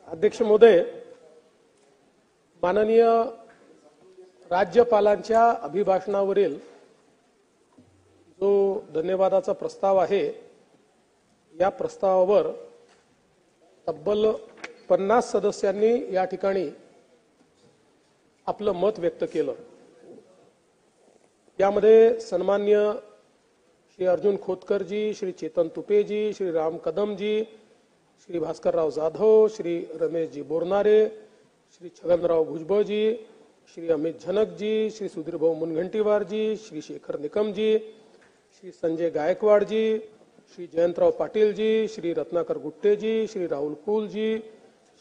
अध्यक्ष महोदय, माननीय राज्यपालांच्या अभिभाषणावरील जो धन्यवादाचा प्रस्ताव आहे, या प्रस्तावावर तब्बल 50 सदस्यांनी या ठिकाणी आपलं मत व्यक्त केलं। यामध्ये सन्मान्य श्री अर्जुन खोतकरजी, श्री चेतन तुपेजी, श्री राम कदमजी, श्री भास्करराव जाधव, श्री रमेशजी बोरनारे, श्री छगनराव भुजबळजी, श्री अमित झनकजी, श्री सुधीरभाऊ मुनगंटीवारजी, श्री शेखर निकमजी, श्री संजय गायकवाडजी, श्री जयंतराव पाटीलजी, श्री रत्नाकर गुट्टेजी, श्री राहुल कुलजी,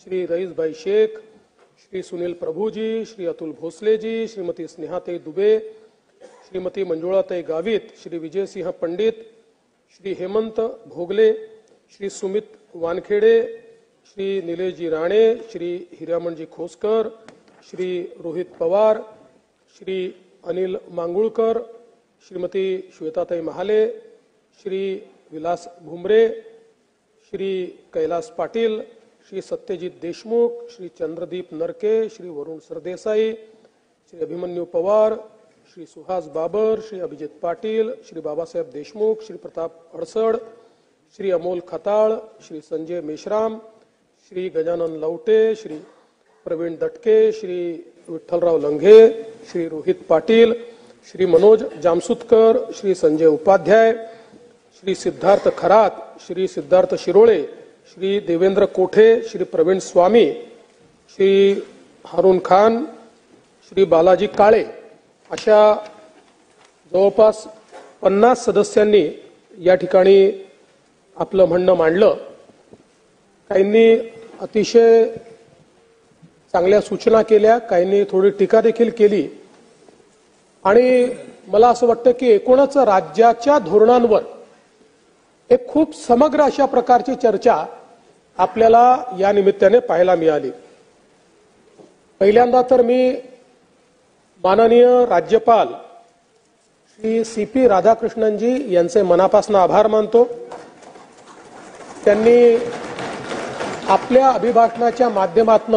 श्री रईसभाई शेख, श्री सुनील प्रभुजी, श्री अतुल भोसलेजी, श्रीमती स्नेहाताई दुबे, श्रीमती मंजुळाताई गावित, श्री विजयसिंह पंडित, श्री हेमंत भोगले, श्री सुमित वानखेडे, श्री निलेशजी राणे, श्री हिरामणजी खोसकर, श्री रोहित पवार, श्री अनिल मांगुळकर, श्रीमती श्वेताताई महाले, श्री विलास भुमरे, श्री कैलास पाटील, श्री सत्यजित देशमुख, श्री चंद्रदीप नरके, श्री वरुण सरदेसाई, श्री अभिमन्यू पवार, श्री सुहास बाबर, श्री अभिजित पाटील, श्री बाबासाहेब देशमुख, श्री प्रताप अडसड, श्री अमोल खताळ, श्री संजय मेश्राम, श्री गजानन लवटे, श्री प्रवीण दटके, श्री विठ्ठलराव लंघे, श्री रोहित पाटील, श्री मनोज जामसुतकर, श्री संजय उपाध्याय, श्री सिद्धार्थ खरात, श्री सिद्धार्थ शिरोळे, श्री देवेंद्र कोठे, श्री प्रवीण स्वामी, श्री हारून खान, श्री बालाजी काळे अशा जवळपास 50 सदस्यांनी या ठिकाणी आपलं म्हणणं मांडलं। काहींनी अतिशय चांगल्या सूचना केल्या, काहींनी थोडी टीका देखील केली आणि मला असं वाटतं की एकूणच राज्याच्या धोरणांवर एक खूप समग्र अशा प्रकारची चर्चा आपल्याला या निमित्ताने पाहायला मिळाली। पहिल्यांदा तर मी माननीय राज्यपाल श्री CP राधाकृष्णनजी यांचे मनापासून आभार मानतो। त्यांनी आपल्या अभिभाषणाच्या माध्यमातून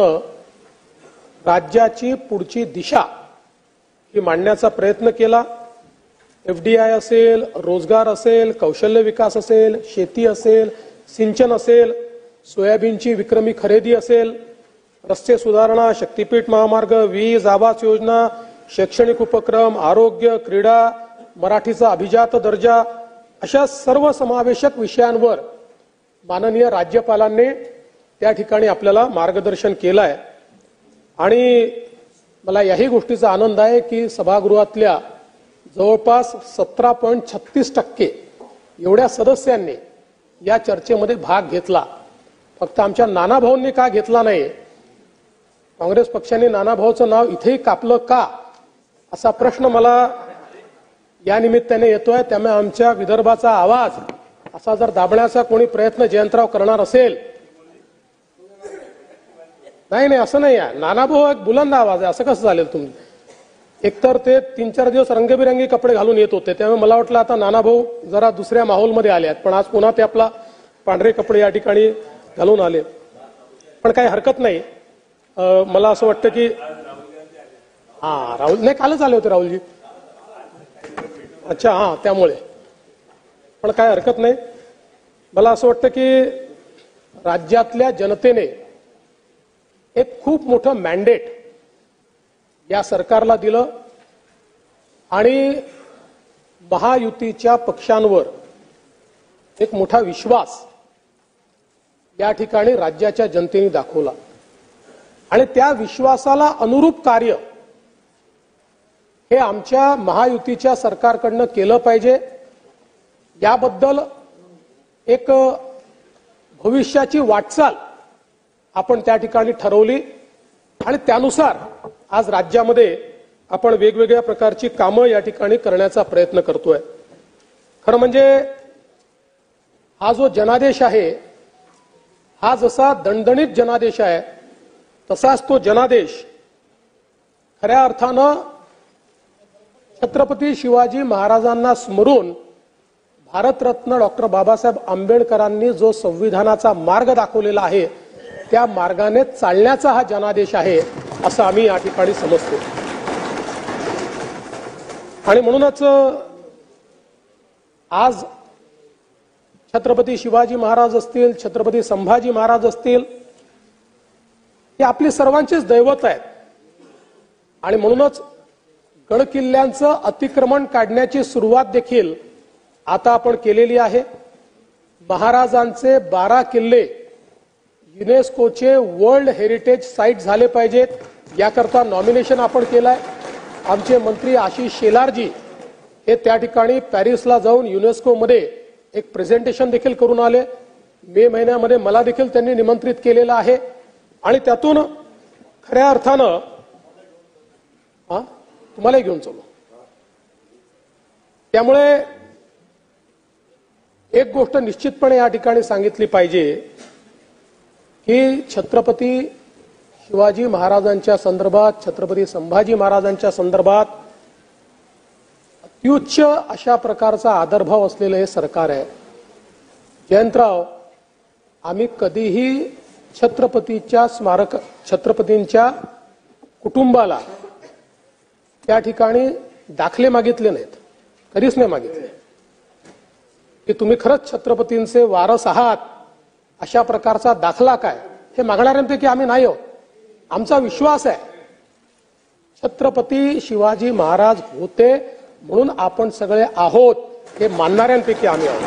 राज्याची पुढची दिशा ही मांडण्याचा प्रयत्न केला। FDI असेल, रोजगार असेल, कौशल्य विकास असेल, शेती असेल, सिंचन असेल, सोयाबीनची विक्रमी खरेदी असेल, रस्ते सुधारणा, शक्तीपीठ महामार्ग, वीज आवास योजना, शैक्षणिक उपक्रम, आरोग्य, क्रीडा, मराठीचा अभिजात दर्जा अशा सर्व समावेशक विषयांवर माननीय राज्यपालांनी त्या ठिकाणी आपल्याला मार्गदर्शन केलं आहे। आणि मला याही गोष्टीचा आनंद आहे की सभागृहातल्या जवळपास 17.36% एवढ्या सदस्यांनी या चर्चेमध्ये भाग घेतला। फक्त आमच्या नानाभाऊंनी का घेतला नाही, काँग्रेस पक्षाने नानाभाऊचं नाव इथेही कापलं का, असा प्रश्न मला या निमित्ताने येतोय। त्यामुळे आमच्या विदर्भाचा आवाज असा जर दाबण्याचा कोणी प्रयत्न जयंतराव करणार असेल, नाही असं नाही आहे, नानाभाऊ एक बुलंद आवाज आहे, असं कसं चालेल? तुम्ही एकतर ते 3-4 दिवस रंगबिरंगी कपडे घालून येत होते, त्यामुळे मला वाटलं आता नानाभाऊ जरा दुसऱ्या माहोलमध्ये आले आहेत, पण आज पुन्हा ते आपला पांढरे कपडे या ठिकाणी घालून आले। पण काही हरकत नाही। मला असं वाटतं की राहुल नाही, कालच आले होते राहुलजी, अच्छा त्यामुळे, पण काय हरकत नाही। मला असं वाटतं की राज्यातल्या जनतेने एक खूप मोठं मॅन्डेट या सरकारला दिलं आणि महायुतीच्या पक्षांवर एक मोठा विश्वास या ठिकाणी राज्याच्या जनतेने दाखवला आणि त्या विश्वासाला अनुरूप कार्य हे आमच्या महायुतीच्या सरकारकडनं केलं पाहिजे। याबद्दल एक भविष्याची वाटचाल आपण त्या ठिकाणी ठरवली आणि त्यानुसार आज राज्यामध्ये आपण वेगवेगळ्या प्रकारची कामं या ठिकाणी करण्याचा प्रयत्न करतोय। खरं म्हणजे हा जो जनादेश आहे, हा जसा दणदणीत जनादेश आहे, तसाच तो जनादेश खऱ्या अर्थानं छत्रपती शिवाजी महाराजांना स्मरून भारतरत्न डॉक्टर बाबासाहेब आंबेडकरांनी जो संविधानाचा मार्ग दाखवलेला आहे, त्या मार्गाने चालण्याचा हा जनादेश आहे असं आम्ही या ठिकाणी समजतो. आणि म्हणूनच आज छत्रपती शिवाजी महाराज असतील, छत्रपती संभाजी महाराज असतील, हे आपली सर्वांचीच दैवत आहेत. आणि म्हणूनच गडकिल्ल्यांचं अतिक्रमण काढण्याची सुरुवात देखील आता आपण केलेली आहे. महाराजांचे 12 किल्ले युनेस्कोचे वर्ल्ड हेरिटेज साईट झाले पाहिजेत, याकरता नॉमिनेशन आपण केलंय. आमचे मंत्री आशिष शेलारजी हे त्या ठिकाणी पॅरिसला जाऊन युनेस्कोमध्ये एक प्रेझेंटेशन देखील करून आले. मे महिन्यामध्ये मला देखील त्यांनी निमंत्रित केलेलं आहे. आणि त्यातून खऱ्या अर्थानं तुम्हालाही घेऊन चलो. त्यामुळे एक गोष्ट निश्चितपणे या ठिकाणी सांगितली पाहिजे की छत्रपती शिवाजी महाराजांच्या संदर्भात, छत्रपती संभाजी महाराजांच्या संदर्भात अत्युच्च अशा प्रकारचा आदरभाव असलेलं हे सरकार आहे. जयंतराव, आम्ही कधीही छत्रपतींच्या कुटुंबाला त्या ठिकाणी दाखले मागितले नाहीत, कधीच नाही मागितले. की तुम्ही खरंच छत्रपतींचे वारस आहात अशा प्रकारचा दाखला काय, हे मागणाऱ्यांपैकी आम्ही नाही आहोत. आमचा विश्वास आहे छत्रपती शिवाजी महाराज होते म्हणून आपण सगळे आहोत, हे मानणाऱ्यांपैकी आम्ही आहोत.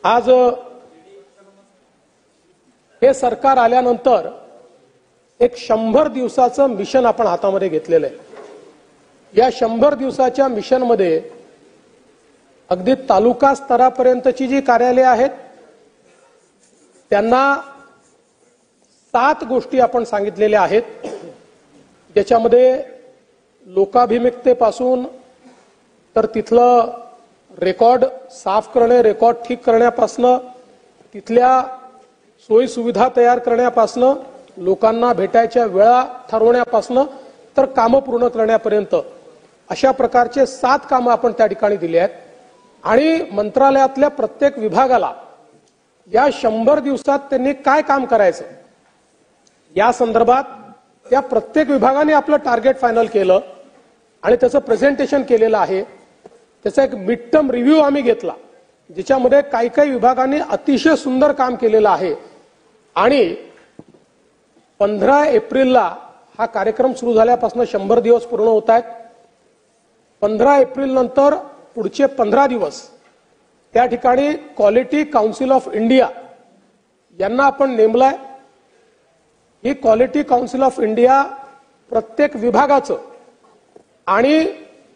आज हे सरकार आल्यानंतर एक 100 दिवसाचं मिशन आपण हातामध्ये घेतलेलं आहे. या 100 दिवसाच्या मिशनमध्ये अगदी तालुका स्तरापर्यंतची जी कार्यालये आहेत त्यांना 7 गोष्टी आपण सांगितलेल्या आहेत, ज्याच्यामध्ये लोकाभिमुखतेपासून तर तिथलं रेकॉर्ड साफ करणे, रेकॉर्ड ठीक करण्यापासनं, तिथल्या सोयी सुविधा तयार करण्यापासनं, लोकांना भेटायच्या वेळा ठरवण्यापासनं तर कामं पूर्ण करण्यापर्यंत अशा प्रकारचे 7 कामं आपण त्या ठिकाणी दिली आहेत. आणि मंत्रालयातल्या प्रत्येक विभागाला या 100 दिवसात त्यांनी काय काम करायचं या संदर्भात त्या प्रत्येक विभागाने आपलं टार्गेट फायनल केलं आणि त्याचं प्रेझेंटेशन केलेलं आहे. त्याचा एक मिड टर्म रिव्ह्यू आम्ही घेतला, ज्याच्यामध्ये काही काही विभागांनी अतिशय सुंदर काम केलेलं आहे. आणि 15 एप्रिलला हा कार्यक्रम सुरू झाल्यापासून 100 दिवस पूर्ण होत आहेत. 15 एप्रिल नंतर पुढचे 15 दिवस त्या ठिकाणी क्वालिटी काउन्सिल ऑफ इंडिया यांना आपण नेमलाय. ही क्वालिटी काउन्सिल ऑफ इंडिया प्रत्येक विभागाचं आणि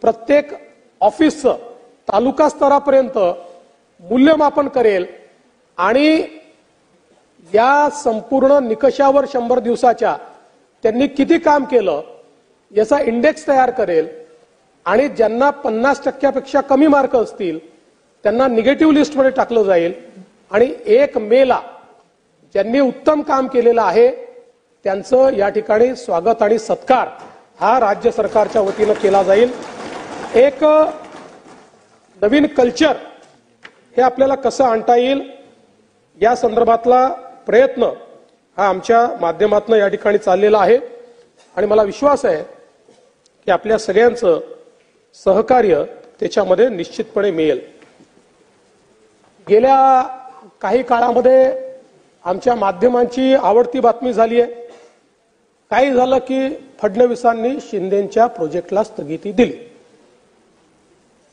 प्रत्येक ऑफिसचं तालुका स्तरापर्यंत मूल्यमापन करेल आणि या संपूर्ण निकषावर 100 दिवसाच्या त्यांनी किती काम केलं याचा इंडेक्स तयार करेल. आणि ज्यांना 50% कमी मार्क असतील त्यांना निगेटिव्ह लिस्टमध्ये टाकलं जाईल. आणि 1 मेला ज्यांनी उत्तम काम केलेलं आहे त्यांचं या ठिकाणी स्वागत आणि सत्कार हा राज्य सरकारच्या वतीनं केला जाईल. एक नवीन कल्चर हे आपल्याला कसं आणता येईल या संदर्भातला प्रयत्न हा आमच्या माध्यमातून या ठिकाणी चाललेला आहे. आणि मला विश्वास आहे की आपल्या सगळ्यांचं सहकार्य त्याच्यामध्ये निश्चितपणे मिळेल. गेल्या काही काळामध्ये आमच्या माध्यमांची आवडती बातमी झाली आहे. काही झालं की फडणवीसांनी शिंदेच्या प्रोजेक्टला स्थगिती दिली.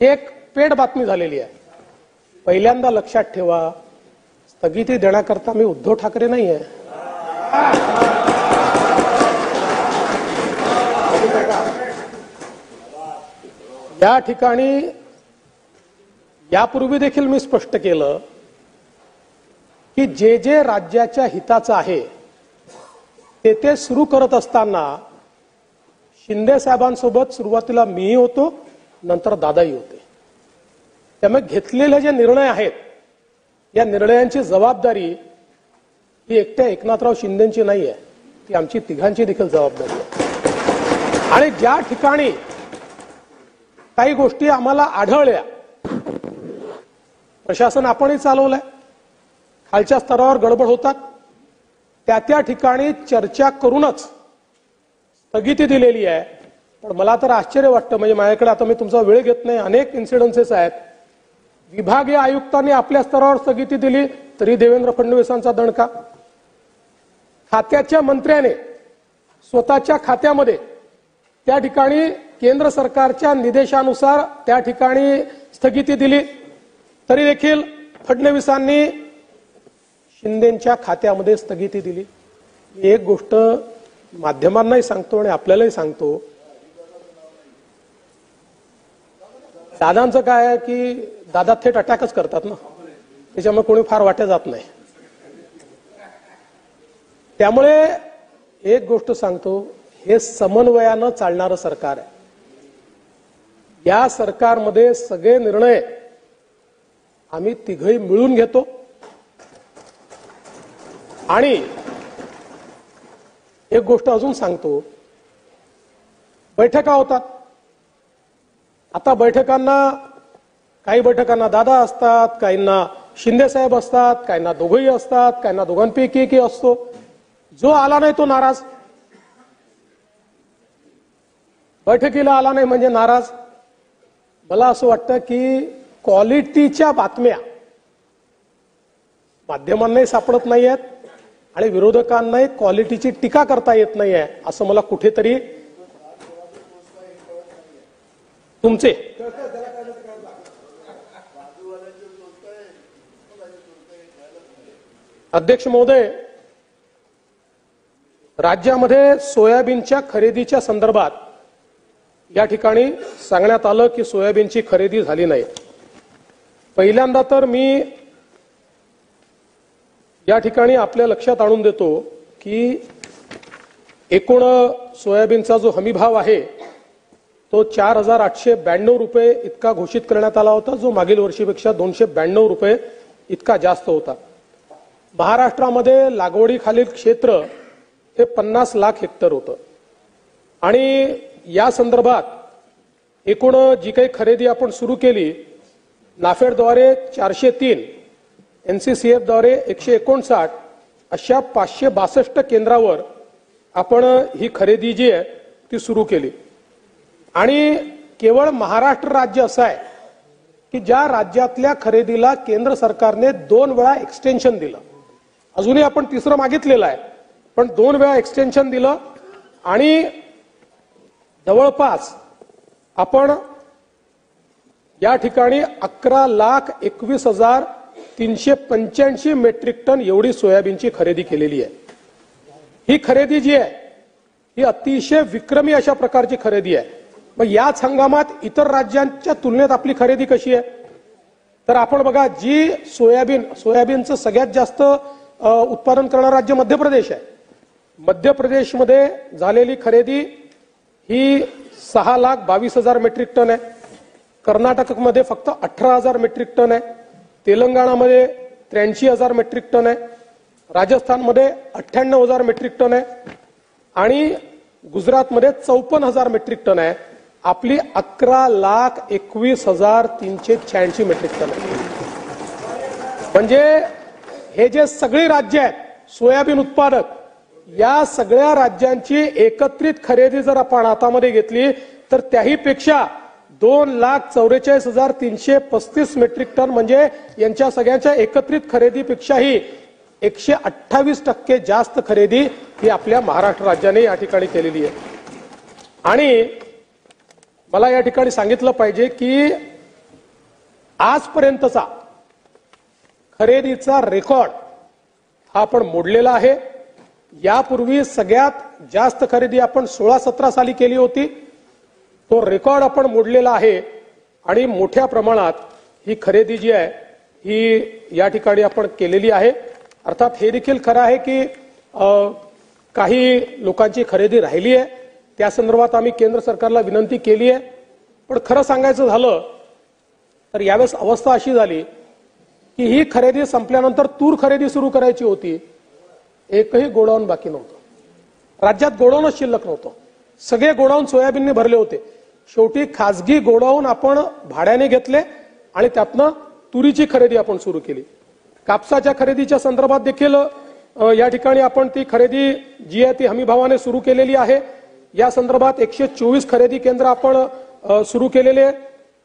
एक पेड बातमी झालेली आहे. पहिल्यांदा लक्षात ठेवा, स्थगिती देण्याकरता मी उद्धव ठाकरे नाही आहे. या ठिकाणी यापूर्वी देखील मी स्पष्ट केलं की जे जे राज्याच्या हिताचं आहे ते सुरू करत असताना शिंदे साहेबांसोबत सुरुवातीला मीही होतो, नंतर दादाही होते. त्यामुळे घेतलेले जे निर्णय आहेत या निर्णयांची जबाबदारी ही एकट्या एकनाथराव शिंदेची नाही आहे, ती आमची तिघांची देखील जबाबदारी आहे. आणि ज्या ठिकाणी काही गोष्टी आम्हाला आढळल्या प्रशासन आपणही चालवलंय. खालच्या स्तरावर गडबड होतात, त्या ठिकाणी चर्चा करूनच स्थगिती दिलेली आहे. पण मला तर आश्चर्य वाटतं, म्हणजे माझ्याकडे आता मी तुमचा वेळ घेत नाही, अनेक इन्सिडेन्सेस आहेत. विभागीय आयुक्तांनी आपल्या स्तरावर स्थगिती दिली तरी देवेंद्र फडणवीसांचा दणका. खात्याच्या मंत्र्याने स्वतःच्या खात्यामध्ये त्या ठिकाणी केंद्र सरकारच्या निर्देशानुसार त्या ठिकाणी स्थगिती दिली तरी देखील फडणवीसांनी शिंदेच्या खात्यामध्ये स्थगिती दिली. एक गोष्ट माध्यमांनाही सांगतो आणि आपल्यालाही सांगतो, दादांचं काय आहे की दादा थेट अटॅकच करतात ना, त्याच्यामुळे कोणी फार वाट्या जात नाही. त्यामुळे एक गोष्ट सांगतो, हे समन्वयानं चालणारं सरकार आहे. या सरकारमध्ये सगळे निर्णय आम्ही तिघही मिळून घेतो आणि एक गोष्ट अजून सांगतो, बैठका होतात. आता काही बैठकांना दादा असतात, काहींना शिंदे साहेब असतात, काहींना दोघंही असतात, काहींना दोघांपैकी एकही असतो. जो आला नाही तो नाराज, बैठकीला आला नाही म्हणजे नाराज. मला असं वाटतं की क्वालिटीच्या बातम्या माध्यमांनाही सापडत नाहीयेत आणि विरोधकांनाही क्वालिटीची टीका करता येत नाहीये, असं मला कुठेतरी तुमचे अध्यक्ष महोदय, राज्यामध्ये सोयाबीनच्या खरेदीच्या संदर्भात या ठिकाणी सांगण्यात आलं की सोयाबीनची खरेदी झाली नाही. पहिल्यांदा तर मी या ठिकाणी आपल्या लक्षात आणून देतो की एकूण सोयाबीनचा जो हमीभाव आहे तो 4,892 रुपये इतका घोषित करण्यात आला होता, जो मागील वर्षीपेक्षा 292 रुपये इतका जास्त होता. महाराष्ट्रामध्ये लागवडीखालील क्षेत्र हे 50 लाख हेक्टर होतं आणि या संदर्भात एकूण जी काही खरेदी आपण सुरू केली, नाफेडद्वारे 403, एनसीसीएफ द्वारे 159, अशा 562 केंद्रावर आपण ही खरेदी जी आहे ती सुरू केली. आणि केवळ महाराष्ट्र राज्य असं आहे की ज्या राज्यातल्या खरेदीला केंद्र सरकारने 2 वेळा एक्सटेन्शन दिलं. अजूनही आपण तिसरं मागितलेलं आहे, पण 2 वेळा एक्सटेन्शन दिलं आणि जवळपास आपण या ठिकाणी 11,21,385 मेट्रिक टन एवढी सोयाबीनची खरेदी केलेली आहे. ही खरेदी जी आहे ही अतिशय विक्रमी अशा प्रकारची खरेदी आहे. मग याच हंगामात इतर राज्यांच्या तुलनेत आपली खरेदी कशी आहे? तर आपण बघा, जी सोयाबीनचं सगळ्यात जास्त उत्पादन करणारं राज्य मध्य प्रदेश आहे. मध्य प्रदेशमध्ये झालेली खरेदी ही 6,22,000 मेट्रिक टन आहे. कर्नाटकमध्ये फक्त 18,000 मेट्रिक टन आहे. तेलंगणामध्ये 83,000 मेट्रिक टन आहे. राजस्थानमध्ये 98,000 मेट्रिक टन आहे आणि गुजरातमध्ये 54,000 मेट्रिक टन आहे. आपली 11,21,386 मेट्रिक टन आहे. म्हणजे हे जे सगळी राज्य आहेत सोयाबीन उत्पादक, या सगळ्या राज्यांची एकत्रित खरेदी जर आपण हातामध्ये घेतली तर त्याही पेक्षा 2,44,335 मेट्रिक टन, म्हणजे यांच्या सगळ्यांच्या एकत्रित खरेदीपेक्षाही 128% जास्त खरेदी ही आपल्या महाराष्ट्र राज्याने या ठिकाणी केलेली आहे. आणि मला या ठिकाणी सांगितलं पाहिजे की आजपर्यंतचा खरेदीचा रेकॉर्ड हा आपण मोडलेला आहे. यापूर्वी सगळ्यात जास्त खरेदी आपण 16-17 साली केली होती. तो रेकॉर्ड आपण मोडलेला आहे आणि मोठ्या प्रमाणात ही खरेदी जी आहे ही या ठिकाणी आपण केलेली आहे. अर्थात हे देखील खरं आहे की काही लोकांची खरेदी राहिली आहे, त्या संदर्भात आम्ही केंद्र सरकारला विनंती केली आहे. पण खरं सांगायचं झालं तर यावेळेस अवस्था अशी झाली की ही खरेदी संपल्यानंतर तूर खरेदी सुरू करायची होती. एकही गोडाऊन बाकी नव्हतं. राज्यात गोडाऊनच शिल्लक नव्हतं. सगळे गोडाऊन सोयाबीनने भरले होते. शेवटी खासगी गोडाऊन आपण भाड्याने घेतले आणि त्यातनं तुरीची खरेदी आपण सुरू केली. कापसाच्या खरेदीच्या संदर्भात देखील या ठिकाणी आपण ती खरेदी जी आहे ती हमी भावाने सुरू केलेली आहे. या संदर्भात 124 खरेदी केंद्र आपण सुरू केलेले.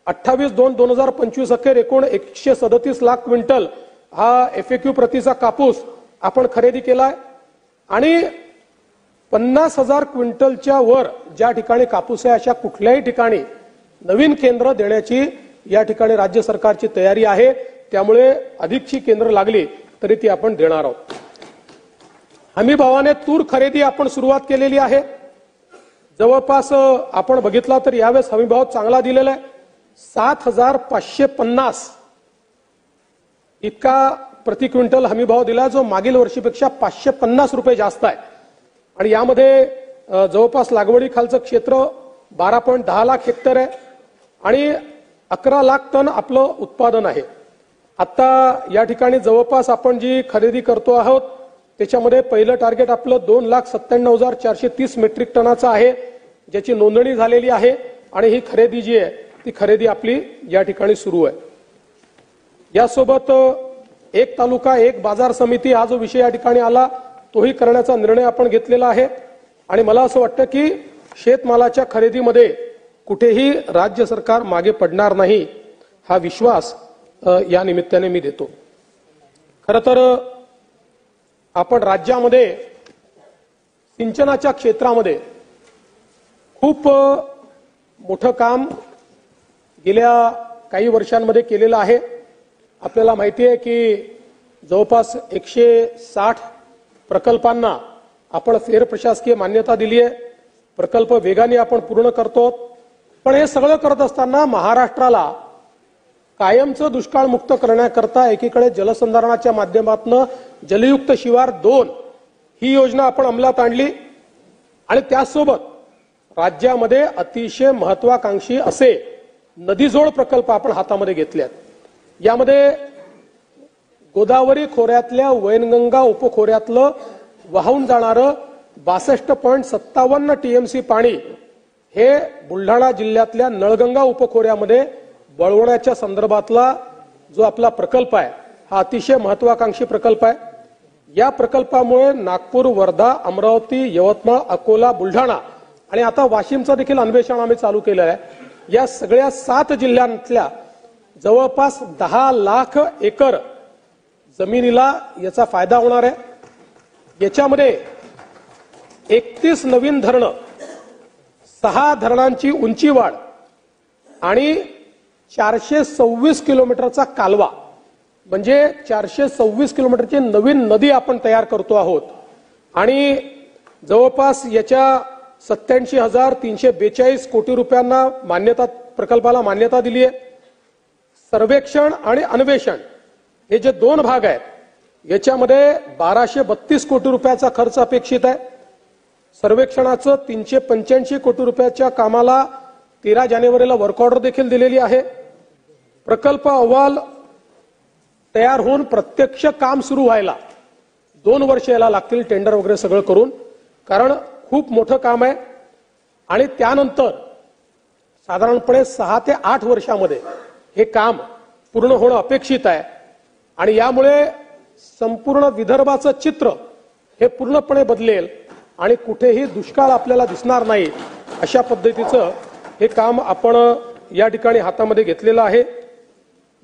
28/2/2025 अखेर एकूण 137 लाख क्विंटल हा FAQ प्रतीचा कापूस आपण खरेदी केलाय आणि 50,000 क्विंटलच्या वर ज्या ठिकाणी कापूस आहे अशा कुठल्याही ठिकाणी नवीन केंद्र देण्याची या ठिकाणी राज्य सरकारची तयारी आहे. त्यामुळे अधिकची केंद्र लागली तरी ती आपण देणार आहोत. हमी भावाने तूर खरेदी आपण सुरुवात केलेली आहे. जवळपास आपण बघितला तर यावेळेस हमी भाव चांगला दिलेला आहे. 7,550 इतका प्रति क्विंटल हमी भाव दिला जो मागील वर्षीपेक्षा 550 रुपये जास्त आहे. आणि यामध्ये जवळपास लागवडी खालचं क्षेत्र 12.10 लाख हेक्टर आहे आणि 11 लाख टन आपलं उत्पादन आहे. आता या ठिकाणी जवळपास आपण जी खरेदी करतो आहोत त्याच्यामध्ये पहिलं टार्गेट आपलं 2,97,430 मेट्रिक टनाचं आहे ज्याची नोंदणी झालेली आहे आणि ही खरेदी जी आहे ती खरेदी आपली या ठिकाणी सुरू आहे. यासोबत एक तालुका एक बाजार समिती हा जो विषय या ठिकाणी आला तोही करण्याचा निर्णय आपण घेतलेला आहे. आणि मला असं वाटतं की शेतमालाच्या खरेदीमध्ये कुठेही राज्य सरकार मागे पडणार नाही हा विश्वास या निमित्ताने मी देतो. खरं तर आपण राज्यामध्ये सिंचनाच्या क्षेत्रामध्ये खूप मोठं काम गेल्या काही वर्षांमध्ये केलेलं आहे. आपल्याला माहिती आहे की जवळपास 160 प्रकल्पांना आपण फेरप्रशासकीय मान्यता दिली आहे. प्रकल्प वेगाने आपण पूर्ण करतो. पण हे सगळं करत असताना महाराष्ट्राला कायमचं दुष्काळमुक्त करण्याकरता एकीकडे जलसंधारणाच्या माध्यमातून जलयुक्त शिवार 2 ही योजना आपण अंमलात आणली आणि त्यासोबत राज्यामध्ये अतिशय महत्वाकांक्षी असे नदीजोड प्रकल्प आपण हातामध्ये घेतले आहेत. यामध्ये गोदावरी खोऱ्यातल्या वैनगंगा उपखोऱ्यातलं वाहून जाणारं 62.57 TMC पाणी हे बुलढाणा जिल्ह्यातल्या नळगंगा उपखोऱ्यामध्ये वळवण्याच्या संदर्भातला जो आपला प्रकल्प आहे हा अतिशय महत्वाकांक्षी प्रकल्प आहे. या प्रकल्पामुळे नागपूर, वर्धा, अमरावती, यवतमाळ, अकोला, बुलढाणा आणि आता वाशिमचं देखील अन्वेषण आम्ही चालू केलं आहे. या सगळ्या 7 जिल्ह्यांतल्या जवळपास 10 लाख एकर जमिनीला याचा फायदा होणार आहे. याच्यामध्ये 31 नवीन धरणं, 6 धरणांची उंची वाढ आणि 426 किलोमीटरचा कालवा म्हणजे 426 किलोमीटरची नवीन नदी आपण तयार करतो आहोत. आणि जवळपास याच्या 87,342 कोटी रुपयांना प्रकल्पाला मान्यता दिली आहे. सर्वेक्षण आणि अन्वेषण हे जे 2 भाग आहेत याच्यामध्ये 1232 कोटी रुपयाचा खर्च अपेक्षित आहे. सर्वेक्षणाचं 385 कोटी रुपयाच्या कामाला 13 जानेवारीला वर्क ऑर्डर देखील दिलेली आहे. प्रकल्प अहवाल तयार होऊन प्रत्यक्ष काम सुरू व्हायला 2 वर्ष याला लागतील टेंडर वगैरे सगळं करून, कारण खूप मोठं काम आहे. आणि त्यानंतर साधारणपणे 6 ते 8 वर्षामध्ये हे काम पूर्ण होणं अपेक्षित आहे. आणि यामुळे संपूर्ण विदर्भाचं चित्र हे पूर्णपणे बदलेल आणि कुठेही दुष्काळ आपल्याला दिसणार नाही अशा पद्धतीचं हे काम आपण या ठिकाणी हातामध्ये घेतलेलं आहे.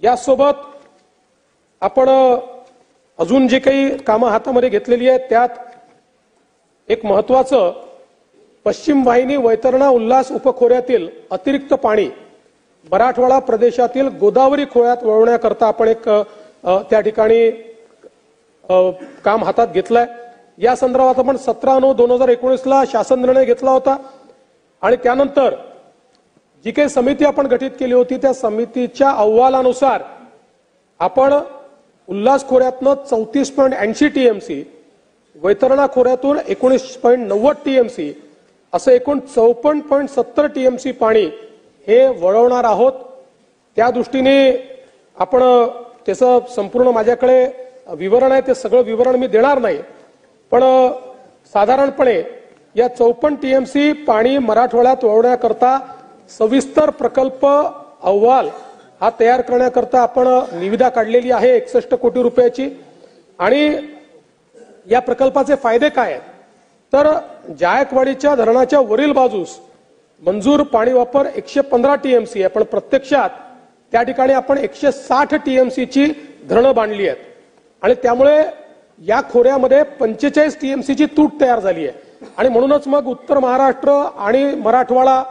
यासोबत आपण अजून जे काही कामं हातामध्ये घेतलेली आहेत त्यात एक महत्वाचं पश्चिम वाहिनी वैतरणा उल्हास उपखोऱ्यातील अतिरिक्त पाणी मराठवाडा प्रदेशातील गोदावरी खोऱ्यात वळवण्याकरता आपण एक त्या ठिकाणी काम हातात घेतलंय. या संदर्भात आपण 17/9/2019 शासन निर्णय घेतला होता आणि त्यानंतर जी काही समिती आपण गठीत केली होती त्या समितीच्या अहवालानुसार आपण उल्हास खोऱ्यातनं 34.80 TMC, वैतरणा खोऱ्यातून 19.90 TMC असं एकूण 54.70 TMC पाणी हे वळवणार आहोत. त्या दृष्टीने आपण त्याचं संपूर्ण माझ्याकडे विवरण आहे, ते सगळं विवरण मी देणार नाही, पण साधारणपणे या 54 TMC पाणी मराठवाड्यात वळवण्याकरता सविस्तर प्रकल्प अहवाल हा तयार करण्याकरता आपण निविदा काढलेली आहे 61 कोटी रुपयाची। आणि या प्रकल्पाचे फायदे काय आहेत तर जायकवाडीच्या धरणाच्या वरील बाजूस मंजूर पाणी वापर 115 टीएमसी आहे, पण प्रत्यक्षात त्या ठिकाणी आपण 160 टीएमसीची धरणं बांधली आहेत आणि त्यामुळे या खोऱ्यामध्ये 45 टीएमसीची तूट तयार झाली आहे। आणि म्हणूनच मग उत्तर महाराष्ट्र आणि मराठवाडा,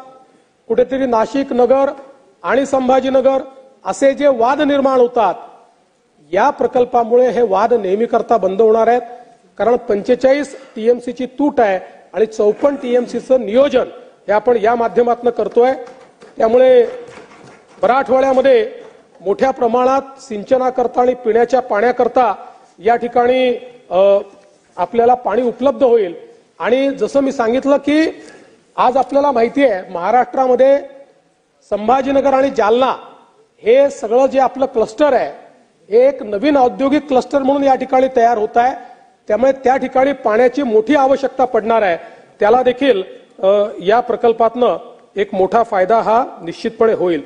कुठेतरी नाशिक नगर आणि संभाजीनगर असे जे वाद निर्माण होतात, या प्रकल्पामुळे हे वाद नेहमी करता बंद होणार आहेत। कारण 45 टीएमसीची तूट आहे आणि 54 टीएमसीचं नियोजन हे आपण या माध्यमातून करतोय। त्यामुळे मराठवाड्यामध्ये मोठ्या प्रमाणात सिंचनाकरता आणि पिण्याच्या पाण्याकरता या ठिकाणी आपल्याला पाणी उपलब्ध होईल। आणि जसं मी सांगितलं की आज आपल्याला माहिती आहे महाराष्ट्रामध्ये संभाजीनगर आणि जालना हे सगळं जे आपलं क्लस्टर आहे हे एक नवीन औद्योगिक क्लस्टर म्हणून या ठिकाणी तयार होत आहे। त्यामुळे त्या ठिकाणी पाण्याची मोठी आवश्यकता पडणार आहे, त्याला देखील या प्रकल्पातनं एक मोठा फायदा हा निश्चितपणे होईल।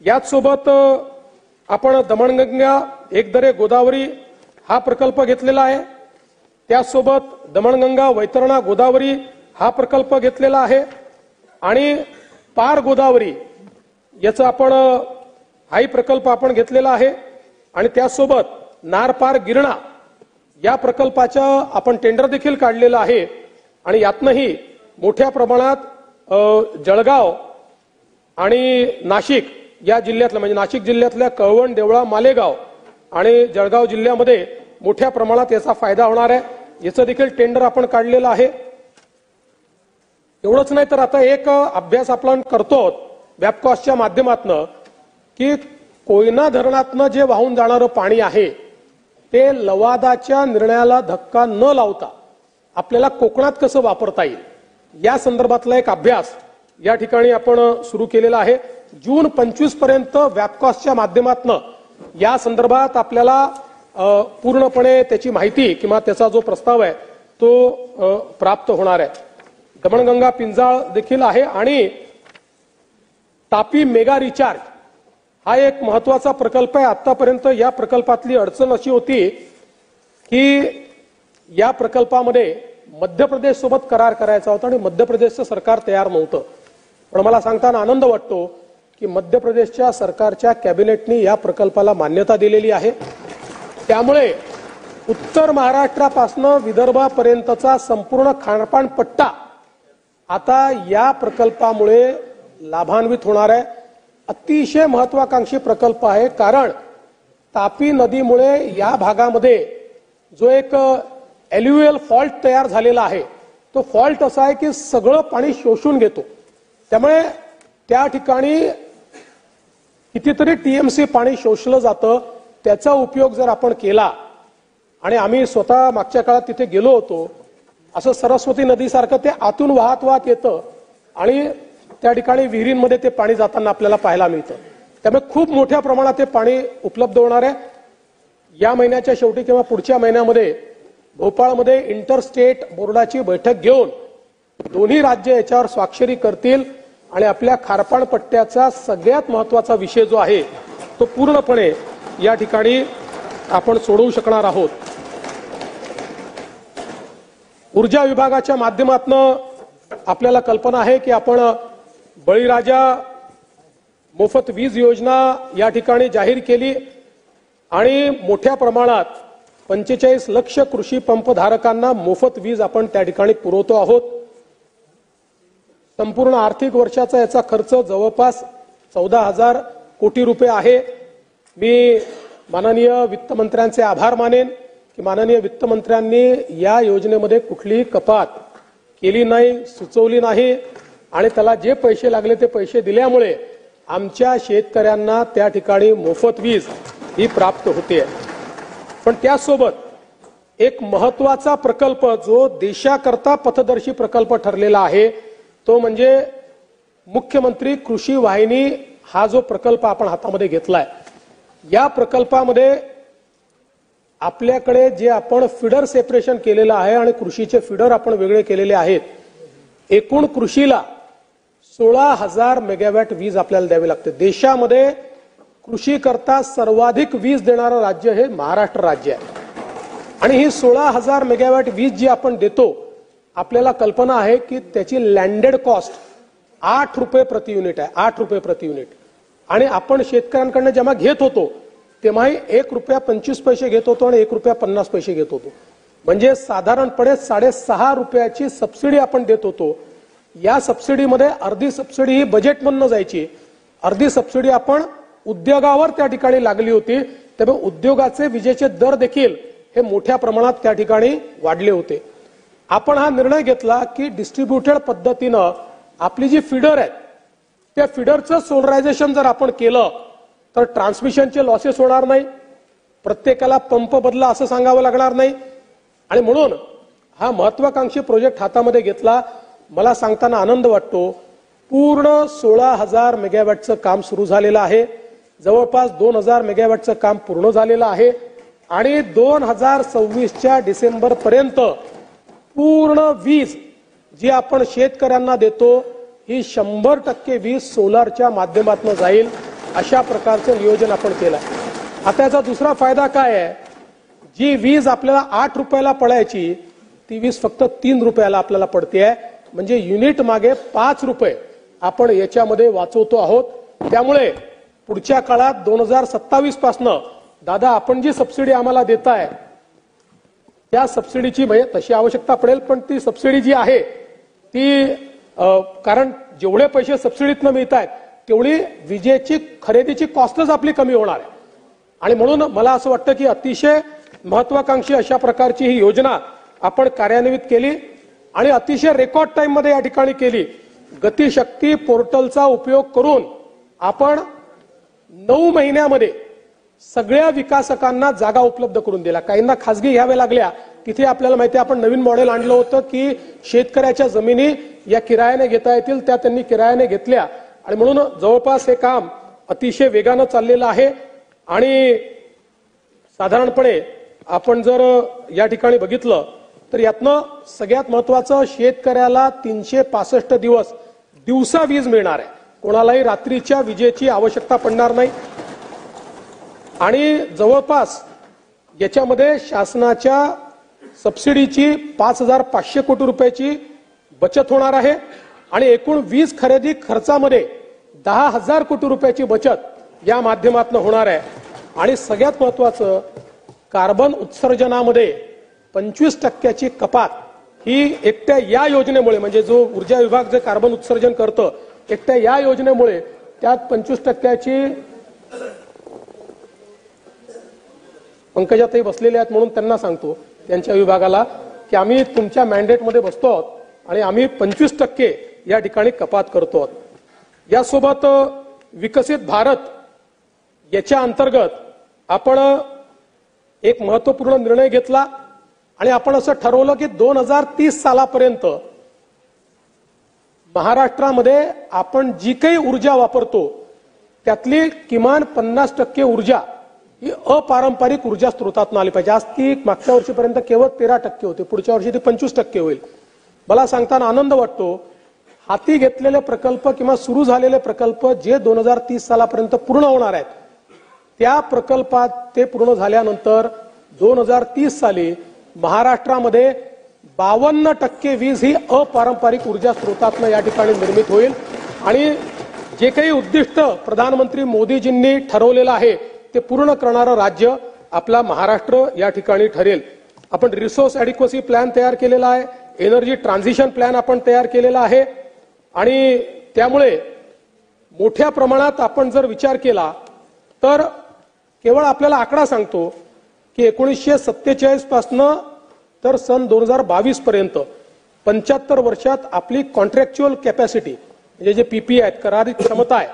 याच सोबत आपण दमणगंगा एकदरे गोदावरी हा प्रकल्प घेतलेला आहे, त्याचसोबत दमणगंगा वैतरणा गोदावरी हा प्रकल्प घेतलेला आहे आणि पार गोदावरी याचा आपण हाही प्रकल्प आपण घेतलेला आहे आणि त्याचसोबत नारपार गिरणा या प्रकल्पाच्या आपण टेंडर देखील काढलेलं आहे। आणि यातनंही मोठ्या प्रमाणात जळगाव आणि नाशिक या जिल्ह्यातल्या म्हणजे नाशिक जिल्ह्यातल्या कळवण, देवळा, मालेगाव आणि जळगाव जिल्ह्यामध्ये मोठ्या प्रमाणात याचा फायदा होणार आहे। याचं देखील टेंडर आपण काढलेलं आहे। एवढंच नाही तर आता एक अभ्यास आपण करतो वॅपकॉसच्या माध्यमातून की कोयना धरणातनं जे वाहून जाणारं पाणी आहे ते लवादाच्या निर्णयाला धक्का न लावता आपल्याला कोकणात कसं वापरता येईल या संदर्भातला एक अभ्यास या ठिकाणी आपण सुरू केलेला आहे। जून 25 पर्यंत वॅपकॉसच्या माध्यमातून या संदर्भात आपल्याला पूर्णपणे त्याची माहिती किंवा त्याचा जो प्रस्ताव आहे तो प्राप्त होणार आहे। दमणगंगा पिंजाळ देखील आहे आणि तापी मेगा रिचार्ज हा एक महत्वाचा प्रकल्प आहे। आतापर्यंत या प्रकल्पातली अडचण अशी होती की या प्रकल्पामध्ये मध्य प्रदेश सोबत करार करायचा होता आणि मध्य प्रदेशचं सरकार तयार नव्हतं, पण मला सांगताना आनंद वाटतो की मध्य प्रदेशच्या सरकारच्या कॅबिनेटने या प्रकल्पाला मान्यता दिलेली आहे। त्यामुळे उत्तर महाराष्ट्रापासून विदर्भापर्यंतचा संपूर्ण खारपाण पट्टा आता या प्रकल्पामुळे लाभान्वित होणार आहे। अतिशय महत्वाकांक्षी प्रकल्प आहे, कारण तापी नदीमुळे या भागामध्ये जो एक एल्युअल फॉल्ट तयार झालेला आहे तो फॉल्ट असा आहे की सगळं पाणी शोषून घेतो। त्यामुळे त्या ठिकाणी कितीतरी टीएमसी पाणी शोषलं जातं, त्याचा उपयोग जर आपण केला आणि आम्ही स्वतः मागच्या काळात तिथे गेलो होतो, असं सरस्वती नदीसारखं ते आतून वाहत येतं आणि त्या ठिकाणी विहिरींमध्ये ते पाणी जाताना आपल्याला पाहायला मिळतं। त्यामुळे खूप मोठ्या प्रमाणात ते पाणी उपलब्ध होणार आहे। या महिन्याच्या शेवटी किंवा पुढच्या महिन्यामध्ये भोपाळमध्ये इंटरस्टेट बोर्डाची बैठक घेऊन दोन्ही राज्य याच्यावर स्वाक्षरी करतील आणि आपल्या खारपाण पट्ट्याचा सगळ्यात महत्वाचा विषय जो आहे तो पूर्णपणे या ठिकाणी आपण सोडवू शकणार आहोत। ऊर्जा विभागाच्या माध्यमातून आपल्याला कल्पना आहे की आपण बळीराजा मोफत वीज योजना या ठिकाणी जाहीर केली आणि मोठ्या प्रमाणात 45 लक्ष कृषी पंप धारकांना मोफत वीज आपण त्या ठिकाणी पुरवतो आहोत। संपूर्ण आर्थिक वर्षाचा याचा खर्च जवळपास 14,000 कोटी रुपये आहे। मी माननीय वित्तमंत्र्यांचे आभार मानेन की माननीय वित्तमंत्र्यांनी या योजनेमध्ये कुठलीही कपात केली नाही, सुचवली नाही आणि त्याला जे पैसे लागले ते पैसे दिल्यामुळे आमच्या शेतकऱ्यांना त्या ठिकाणी मोफत वीज ही प्राप्त होते। पण त्यासोबत एक महत्वाचा प्रकल्प जो देशाकरता पथदर्शी प्रकल्प ठरलेला आहे तो म्हणजे मुख्यमंत्री कृषी वाहिनी हा जो प्रकल्प आपण हातामध्ये घेतलाय, या प्रकल्पामध्ये आपल्याकडे जे आपण फीडर सेपरेशन केलेलं आहे आणि कृषीचे फीडर आपण वेगळे केलेले आहेत, एकूण कृषीला 16,000 मेगावॅट वीज आपल्याला द्यावी लागते। देशामध्ये कृषी करता सर्वाधिक वीज देणारं राज्य हे महाराष्ट्र राज्य आहे आणि ही 16,000 मेगावॅट वीज जी आपण देतो, आपल्याला कल्पना आहे की त्याची लँडेड कॉस्ट 8 रुपये प्रति युनिट आहे, 8 रुपये प्रति युनिट. आणि आपण शेतकऱ्यांकडनं जेव्हा घेत होतो तेव्हाही 1 रुपया 25 पैसे घेत होतो आणि 1 रुपया 50 पैसे घेत होतो. म्हणजे साधारणपणे 6.5 रुपयाची सबसिडी आपण देत होतो. या सबसिडीमध्ये अर्धी सबसिडी ही बजेटमधून जायची, अर्धी सबसिडी आपण उद्योगावर त्या ठिकाणी लागली होती. त्यामुळे उद्योगाचे विजेचे दर देखील हे मोठ्या प्रमाणात त्या ठिकाणी वाढले होते. आपण हा निर्णय घेतला की डिस्ट्रीब्युटेड पद्धतीनं आपली जी फीडर आहेत त्या फीडरचं सोलरायझेशन जर आपण केलं तर ट्रान्समिशनचे लॉसेस होणार नाही, प्रत्येकाला पंप बदला असं सांगावं लागणार नाही. आणि म्हणून हा महत्वाकांक्षी प्रोजेक्ट हातामध्ये घेतला. मला सांगताना आनंद वाटतो, पूर्ण 16,000 मेगावॅटचं काम सुरू झालेलं आहे. जवळपास 2,000 मेगावॅटचं काम पूर्ण झालेलं आहे आणि 2026च्या डिसेंबर पर्यंत पूर्ण वीज जी आपण शेतकऱ्यांना देतो ही 100% वीज सोलारच्या माध्यमातून जाईल, अशा प्रकारचं नियोजन आपण केलं. आता याचा दुसरा फायदा काय आहे, जी वीज आपल्याला 8 रुपयाला पडायची ती वीज फक्त 3 रुपयाला आपल्याला पडते. म्हणजे युनिट मागे 5 रुपये आपण याच्यामध्ये वाचवतो आहोत. त्यामुळे पुढच्या काळात 2027 पासनं दादा आपण जी सबसिडी आम्हाला देताय त्या सबसिडीची म्हणजे तशी आवश्यकता पडेल, पण ती सबसिडी जी आहे ती कारण जेवढे पैसे सबसिडीतनं मिळत आहेत तेवढी विजेची खरेदीची कॉस्टच आपली कमी होणार आहे. आणि म्हणून मला असं वाटतं की अतिशय महत्वाकांक्षी अशा प्रकारची ही योजना आपण कार्यान्वित केली आणि अतिशय रेकॉर्ड टाइम मध्ये या ठिकाणी केली. गतिशक्ती पोर्टलचा उपयोग करून आपण 9 महिन्यामध्ये सगळ्या विकासकांना जागा उपलब्ध करून दिल्या. काहींना खासगी घ्याव्या लागल्या. तिथे आपल्याला माहिती आहे आपण नवीन मॉडेल आणलं होतं की शेतकऱ्याच्या जमिनी या किरायाने घेता येतील, त्या त्यांनी किरायाने घेतल्या आणि म्हणून जवळपास हे काम अतिशय वेगानं चाललेलं आहे. आणि साधारणपणे आपण जर या ठिकाणी बघितलं तर यातनं सगळ्यात महत्वाचं शेतकऱ्याला 365 दिवस दिवसा वीज मिळणार आहे. कोणालाही रात्रीच्या विजेची आवश्यकता पडणार नाही. आणि जवळपास याच्यामध्ये शासनाच्या सबसिडीची 5,500 कोटी रुपयाची बचत होणार आहे आणि एकूण वीज खरेदी खर्चामध्ये 10,000 कोटी रुपयाची बचत या माध्यमातून होणार आहे. आणि सगळ्यात महत्वाचं कार्बन उत्सर्जनामध्ये 25% कपात ही एकट्या या योजनेमुळे, म्हणजे जो ऊर्जा विभाग जे कार्बन उत्सर्जन करतं एकट्या या योजनेमुळे त्यात 25% पंकजाताई बसलेले आहेत म्हणून त्यांना सांगतो त्यांच्या विभागाला की आम्ही तुमच्या मॅन्डेटमध्ये बसतो आहोत आणि आम्ही 25% या ठिकाणी कपात करतो आहोत. यासोबत विकसित भारत याच्या अंतर्गत आपण एक महत्वपूर्ण निर्णय घेतला आणि आपण असं ठरवलं की 2030 सालापर्यंत महाराष्ट्रामध्ये आपण जी काही ऊर्जा वापरतो त्यातली किमान 50% ऊर्जा ही अपारंपरिक ऊर्जा स्रोतातून आली पाहिजे. आज ती मागच्या वर्षीपर्यंत केवळ 13% होती, पुढच्या वर्षी ती 25% होईल. मला सांगताना आनंद वाटतो, हाती घेतलेले प्रकल्प किंवा सुरू झालेले प्रकल्प जे 2030 सालापर्यंत पूर्ण होणार आहेत त्या प्रकल्पात ते पूर्ण झाल्यानंतर 2030 साली महाराष्ट्रामध्ये 52% वीज ही अपारंपरिक ऊर्जा स्रोतातून या ठिकाणी निर्मित होईल. आणि जे काही उद्दिष्ट प्रधानमंत्री मोदीजींनी ठरवलेलं आहे ते पूर्ण करणारं राज्य आपला महाराष्ट्र या ठिकाणी ठरेल. आपण रिसोर्स ऍडिक्वसी प्लॅन तयार केलेला आहे, एनर्जी ट्रान्झिशन प्लॅन आपण तयार केलेला आहे आणि त्यामुळे मोठ्या प्रमाणात आपण जर विचार केला तर केवळ आपल्याला आकडा सांगतो की 1947 पासनं तर सन 2022 पर्यंत 75 वर्षात आपली कॉन्ट्रॅक्च्युअल कॅपॅसिटी म्हणजे जे पीपीए आहेत, करारित क्षमता आहे,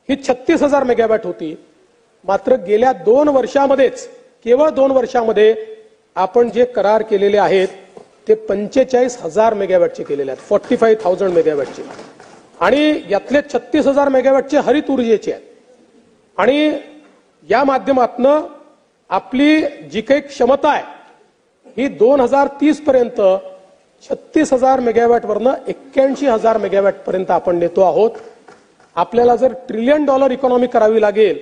ही 36,000 मेगावॅट होती. मात्र गेल्या 2 वर्षामध्येच केवळ 2 वर्षामध्ये आपण जे करार केलेले आहेत ते 45,000 मेगावॅटचे केलेले आहेत, 45,000 मेगावॅटचे. आणि यातले 36,000 मेगावॅटचे हरित ऊर्जेचे आहेत. आणि या माध्यमातनं आपली जी काही क्षमता आहे ही 2030 पर्यंत 36,000 मेगावॅट वरनं 81,000 मेगावॅट पर्यंत आपण नेतो आहोत. आपल्याला जर $1 ट्रिलियन इकॉनॉमी करावी लागेल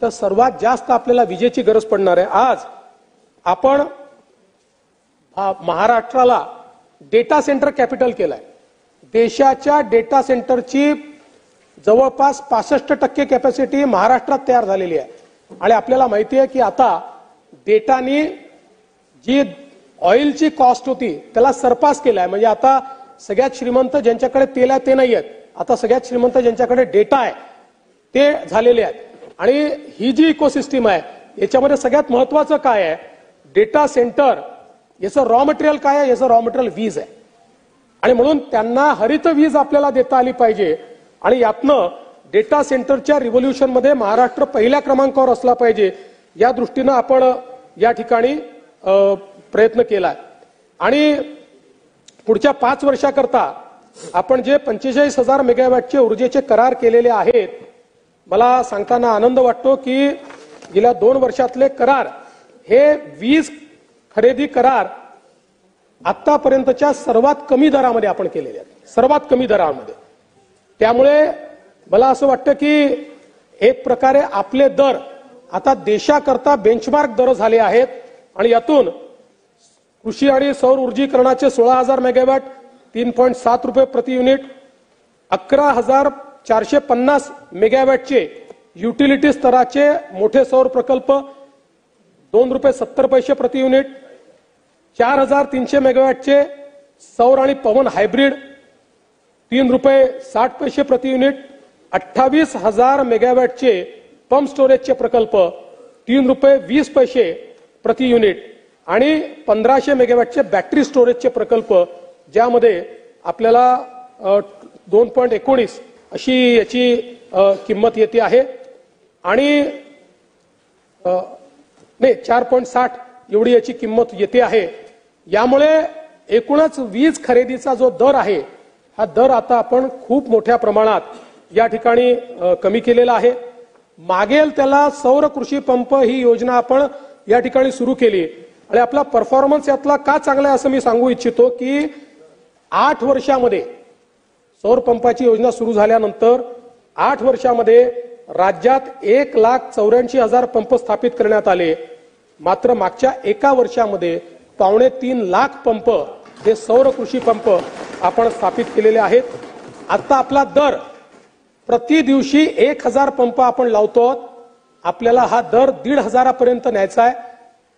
तर सर्वात जास्त आपल्याला विजेची गरज पडणार आहे. आज आपण महाराष्ट्राला डेटा सेंटर कॅपिटल केलाय. देशाच्या डेटा सेंटरची जवळपास 65% कॅपॅसिटी महाराष्ट्रात तयार झालेली आहे. आणि आपल्याला माहिती आहे की आता डेटानी जी ऑइलची कॉस्ट होती त्याला सरपास केलाय. म्हणजे आता सगळ्यात श्रीमंत ज्यांच्याकडे तेल आहे ते नाही आहेत, आता सगळ्यात श्रीमंत ज्यांच्याकडे डेटा आहे ते झालेले आहेत. आणि ही जी इकोसिस्टीम आहे याच्यामध्ये सगळ्यात महत्वाचं काय आहे, डेटा सेंटर याचं रॉ मटेरियल काय आहे, याचं रॉ मटेरियल वीज आहे. आणि म्हणून त्यांना हरित वीज आपल्याला देता आली पाहिजे. आणि यातनं डेटा सेंटरच्या रिव्होल्युशन मध्ये महाराष्ट्र पहिल्या क्रमांकावर असला पाहिजे या दृष्टीनं आपण या ठिकाणी प्रयत्न केलाय. आणि पुढच्या 5 वर्षाकरता आपण जे 45,000 मेगावॅटचे ऊर्जेचे करार केलेले आहेत, मला सांगताना आनंद वाटतो की गेल्या 2 वर्षातले करार हे वीज खरेदी करार आतापर्यंतच्या सर्वात कमी दरामध्ये आपण केलेले आहेत, सर्वात कमी दरामध्ये. त्यामुळे मला असं वाटतं की एक प्रकारे आपले दर आता देशाकरता बेंचमार्क दर झाले आहेत. आणि यातून कृषी आणि सौर ऊर्जीकरणाचे 16,000 मेगावॅट 3.7 रुपये प्रति युनिट, 11,450 मेगावॅटचे युटिलिटी स्तराचे मोठे सौर प्रकल्प 2 रुपये 70 पैसे प्रति युनिट, 4,300 मेगावॅटचे सौर आणि पवन हायब्रिड 3 रुपये 60 पैसे प्रति युनिट, 28,000 मेगावॅटचे पंप स्टोरेजचे प्रकल्प 3 रुपये 20 पैसे प्रति युनिट आणि 1500 मेगावॅटचे बॅटरी स्टोरेजचे प्रकल्प ज्यामध्ये आपल्याला 2.19 अशी याची किंमत येते आहे. आणि नाही 4.60 एवढी याची किंमत येते आहे. यामुळे एकूणच वीज खरेदीचा जो दर आहे हा दर आता आपण खूप मोठ्या प्रमाणात या ठिकाणी कमी केलेला आहे. मागेल त्याला सौर कृषी पंप ही योजना आपण या ठिकाणी सुरू केली आणि आपला परफॉर्मन्स यातला का चांगला आहे असं मी सांगू इच्छितो की 8 वर्षामध्ये सौर पंपाची योजना सुरू झाल्यानंतर 8 वर्षामध्ये राज्यात 1,84,000 पंप स्थापित करण्यात आले. मात्र मागच्या एका वर्षामध्ये 2.25 लाख पंप हे सौर कृषी पंप आपण स्थापित केलेले आहेत. आता आपला दर प्रति दिवशी 1,000 पंप आपण लावतो. आपल्याला हा दर 1,500 पर्यंत न्यायचा आहे.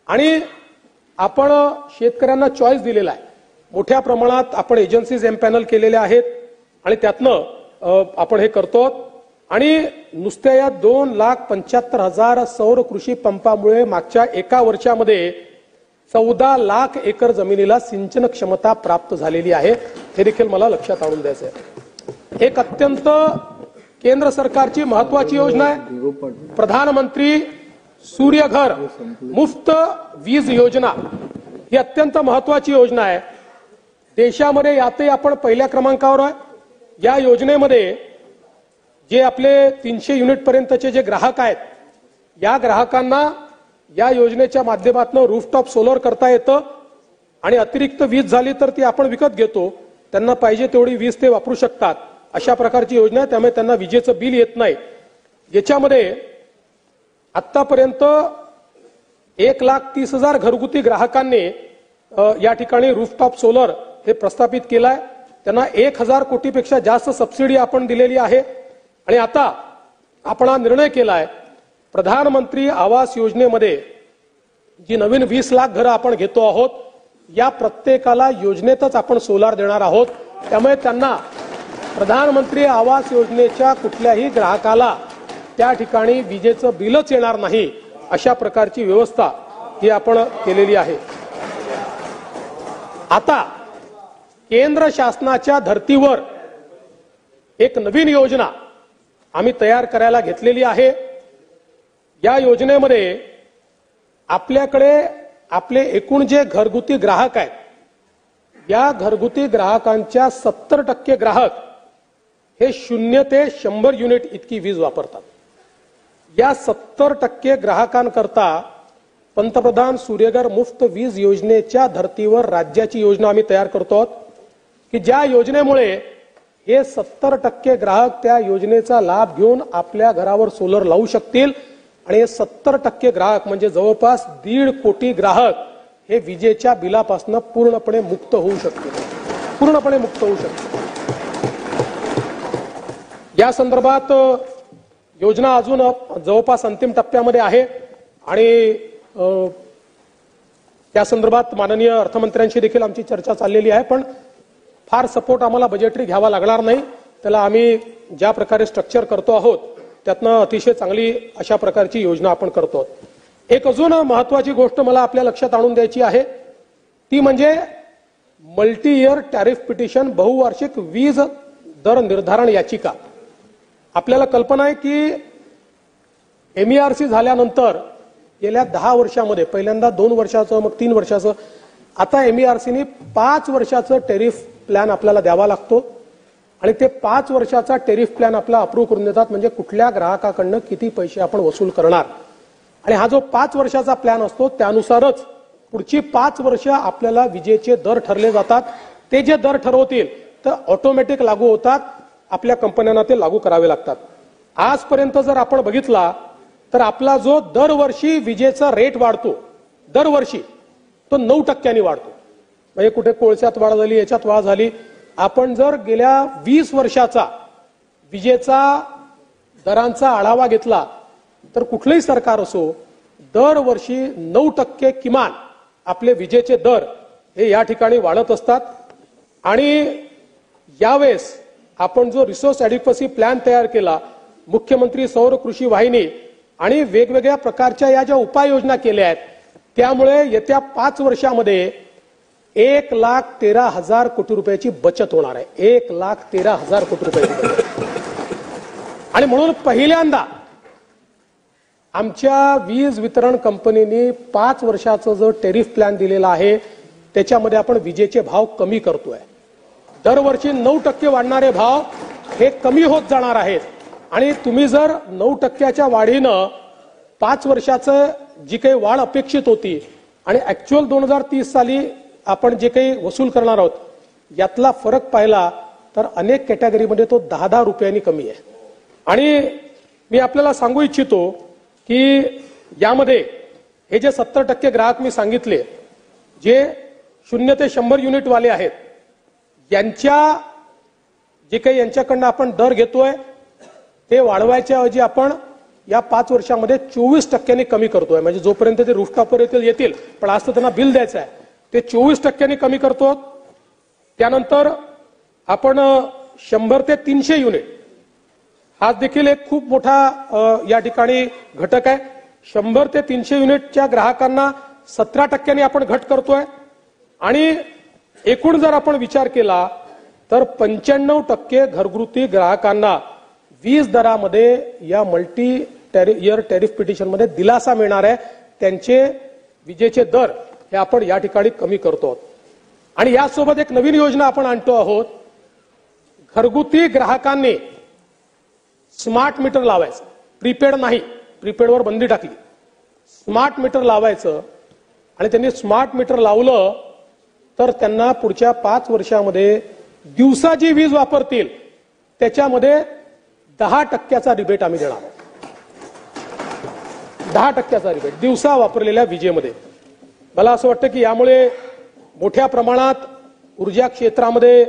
आणि आपण शेतकऱ्यांना चॉईस दिलेला आहे. मोठ्या प्रमाणात आपण एजन्सीज एम्पॅनल केलेल्या आहेत आणि त्यातनं आपण हे करतो. आणि नुसत्या या 2,75,000 सौर कृषी पंपामुळे मागच्या एका वर्षामध्ये 14 लाख एकर जमिनीला सिंचन क्षमता प्राप्त झालेली आहे. हे देखील मला लक्षात आणून द्यायचं आहे. एक अत्यंत केंद्र सरकारची महत्वाची योजना आहे प्रधानमंत्री सूर्यघर मुफ्त वीज योजना. ही अत्यंत महत्वाची योजना आहे. देशामध्ये यातही आपण पहिल्या क्रमांकावर आहे. या योजनेमध्ये जे आपले 300 युनिट पर्यंतचे जे ग्राहक आहेत या ग्राहकांना या योजनेच्या माध्यमातून रूफटॉप सोलर करता येतं आणि अतिरिक्त वीज झाली तर ती आपण विकत घेतो. त्यांना पाहिजे तेवढी वीज ते वापरू शकतात. अशा प्रकारची योजना आहे. त्यामुळे त्यांना विजेचं बिल येत नाही. याच्यामध्ये आतापर्यंत 1,30,000 घरगुती ग्राहकांनी या ठिकाणी रूफटॉप सोलर हे प्रस्थापित केलाय. त्यांना 1,000 कोटीपेक्षा जास्त सबसिडी आपण दिलेली आहे. आणि आता आपण हा निर्णय केलाय प्रधानमंत्री आवास योजनेमध्ये जी नवीन 20 लाख घरं आपण घेतो आहोत या प्रत्येकाला योजनेतच आपण सोलार देणार आहोत. त्यामुळे त्यांना प्रधानमंत्री आवास योजनेच्या कुठल्याही ग्राहकाला त्या ठिकाणी विजेचं बिलच येणार नाही. अशा प्रकारची व्यवस्था ही आपण केलेली आहे. आता केंद्र शासनाच्या धर्तीवर एक नवीन योजना आम्ही तयार करायला घेतलेली आहे. या योजनेमध्ये आपल्याकडे आपले एकूण जे घरगुती ग्राहक आहेत या घरगुती ग्राहकांच्या 70% ग्राहक हे 0 ते 100 युनिट इतकी वीज वापरतात. या 70% ग्राहकांकरता पंतप्रधान सूर्यघर मुफ्त वीज योजनेच्या धर्तीवर राज्याची योजना आम्ही तयार करतो आहोत की ज्या योजनेमुळे हे 70% ग्राहक त्या योजनेचा लाभ घेऊन आपल्या घरावर सोलर लावू शकतील. आणि 70% ग्राहक म्हणजे जवळपास 1.5 कोटी ग्राहक हे विजेच्या बिलापासून पूर्णपणे मुक्त होऊ शकतील, पूर्णपणे मुक्त होऊ शकतील. या संदर्भात योजना अजून जवळपास अंतिम टप्प्यामध्ये आहे आणि त्या संदर्भात माननीय अर्थमंत्र्यांशी देखील आमची चर्चा चाललेली आहे. पण फार सपोर्ट आम्हाला बजेटरी घ्यावा लागणार नाही. त्याला आम्ही ज्या प्रकारे स्ट्रक्चर करतो आहोत त्यातनं अतिशय चांगली अशा प्रकारची योजना आपण करतो आहोत. एक अजून महत्वाची गोष्ट मला आपल्या लक्षात आणून द्यायची आहे ती म्हणजे मल्टी इयर टॅरिफ पिटिशन, बहुवार्षिक वीज दर निर्धारण याचिका. आपल्याला कल्पना आहे की MERC झाल्यानंतर गेल्या 10 वर्षामध्ये पहिल्यांदा 2 वर्षाचं मग 3 वर्षाचं, आता MERCने 5 वर्षाचं टेरिफ प्लॅन आपल्याला द्यावा लागतो आणि ते 5 वर्षाचा टेरिफ प्लॅन आपला अप्रूव्ह करून देतात. म्हणजे कुठल्या ग्राहकाकडनं किती पैसे आपण वसूल करणार आणि हा जो 5 वर्षाचा प्लॅन असतो त्यानुसारच पुढची 5 वर्ष आपल्याला विजेचे दर ठरले जातात. ते जे दर ठरवतील तर ऑटोमॅटिक लागू होतात, आपल्या कंपन्यांना ते लागू करावे लागतात. आजपर्यंत जर आपण बघितला तर आपला जो दरवर्षी विजेचा रेट वाढतो दरवर्षी तो 9% वाढतो. म्हणजे कुठे कोळशात वाढ झाली, याच्यात वाढ झाली. आपण जर गेल्या 20 वर्षाचा विजेचा दरांचा आढावा घेतला तर कुठलंही सरकार असो दरवर्षी 9% किमान आपले विजेचे दर हे या ठिकाणी वाढत असतात. आणि यावेळेस आपण जो रिसोर्स ॲडिक्वसी प्लॅन तयार केला, मुख्यमंत्री सौर कृषी वाहिनी आणि वेगवेगळ्या प्रकारच्या या ज्या उपाययोजना केल्या आहेत त्यामुळे येत्या 5 वर्षामध्ये 1,13,000 कोटी रुपयाची बचत होणार आहे. 1,13,000 कोटी रुपयाची बचत. आणि म्हणून पहिल्यांदा आमच्या वीज वितरण कंपनीने 5 वर्षाचा जो टेरिफ प्लॅन दिलेला आहे त्याच्यामध्ये आपण विजेचे भाव कमी करतोय. दरवर्षी 9% वाढणारे भाव हे कमी होत जाणार आहेत. आणि तुम्ही जर 9%च्या वाढीनं 5 वर्षाचं जी काही वाढ अपेक्षित होती आणि ऍक्च्युअल 2030 साली आपण जे काही वसूल करणार आहोत यातला फरक पाहिला तर अनेक कॅटेगरीमध्ये तो 10-10 रुपयांनी कमी आहे. आणि मी आपल्याला सांगू इच्छितो की यामध्ये हे जे 70% ग्राहक मी सांगितले जे 0 ते 100 युनिट वाले आहेत यांच्या जे काही यांच्याकडनं आपण दर घेतोय ते वाढवायच्या ऐवजी आपण या 5 वर्षामध्ये 24% कमी करतोय. म्हणजे जोपर्यंत ते रूफटॉपवर येतील पण आज तर त्यांना बिल द्यायचं आहे ते 24% कमी करतो. त्यानंतर आपण 100 ते 300 युनिट हा देखील एक खूप मोठा या ठिकाणी घटक आहे. 100 ते 300 युनिटच्या ग्राहकांना 17% आपण घट करतोय. आणि एकूण जर आपण विचार केला तर 95% घरगुती ग्राहकांना वीज दरामध्ये या मल्टी इयर टॅरिफ पिटिशन मध्ये दिलासा मिळणार आहे. त्यांचे विजेचे दर हे आपण या ठिकाणी कमी करतो आहोत. आणि यासोबत एक नवीन योजना आपण आणतो आहोत. घरगुती ग्राहकांनी स्मार्ट मीटर लावायचं, प्रीपेड नाही, प्रीपेडवर बंदी टाकली. स्मार्ट मीटर लावायचं आणि त्यांनी स्मार्ट मीटर लावलं तर त्यांना पुढच्या 5 वर्षामध्ये दिवसा जी वीज वापरतील त्याच्यामध्ये 10% रिबेट आम्ही देणार. 10% रिबेट दिवसा वापरलेल्या विजेमध्ये. मला असं वाटतं की यामुळे मोठ्या प्रमाणात ऊर्जा क्षेत्रामध्ये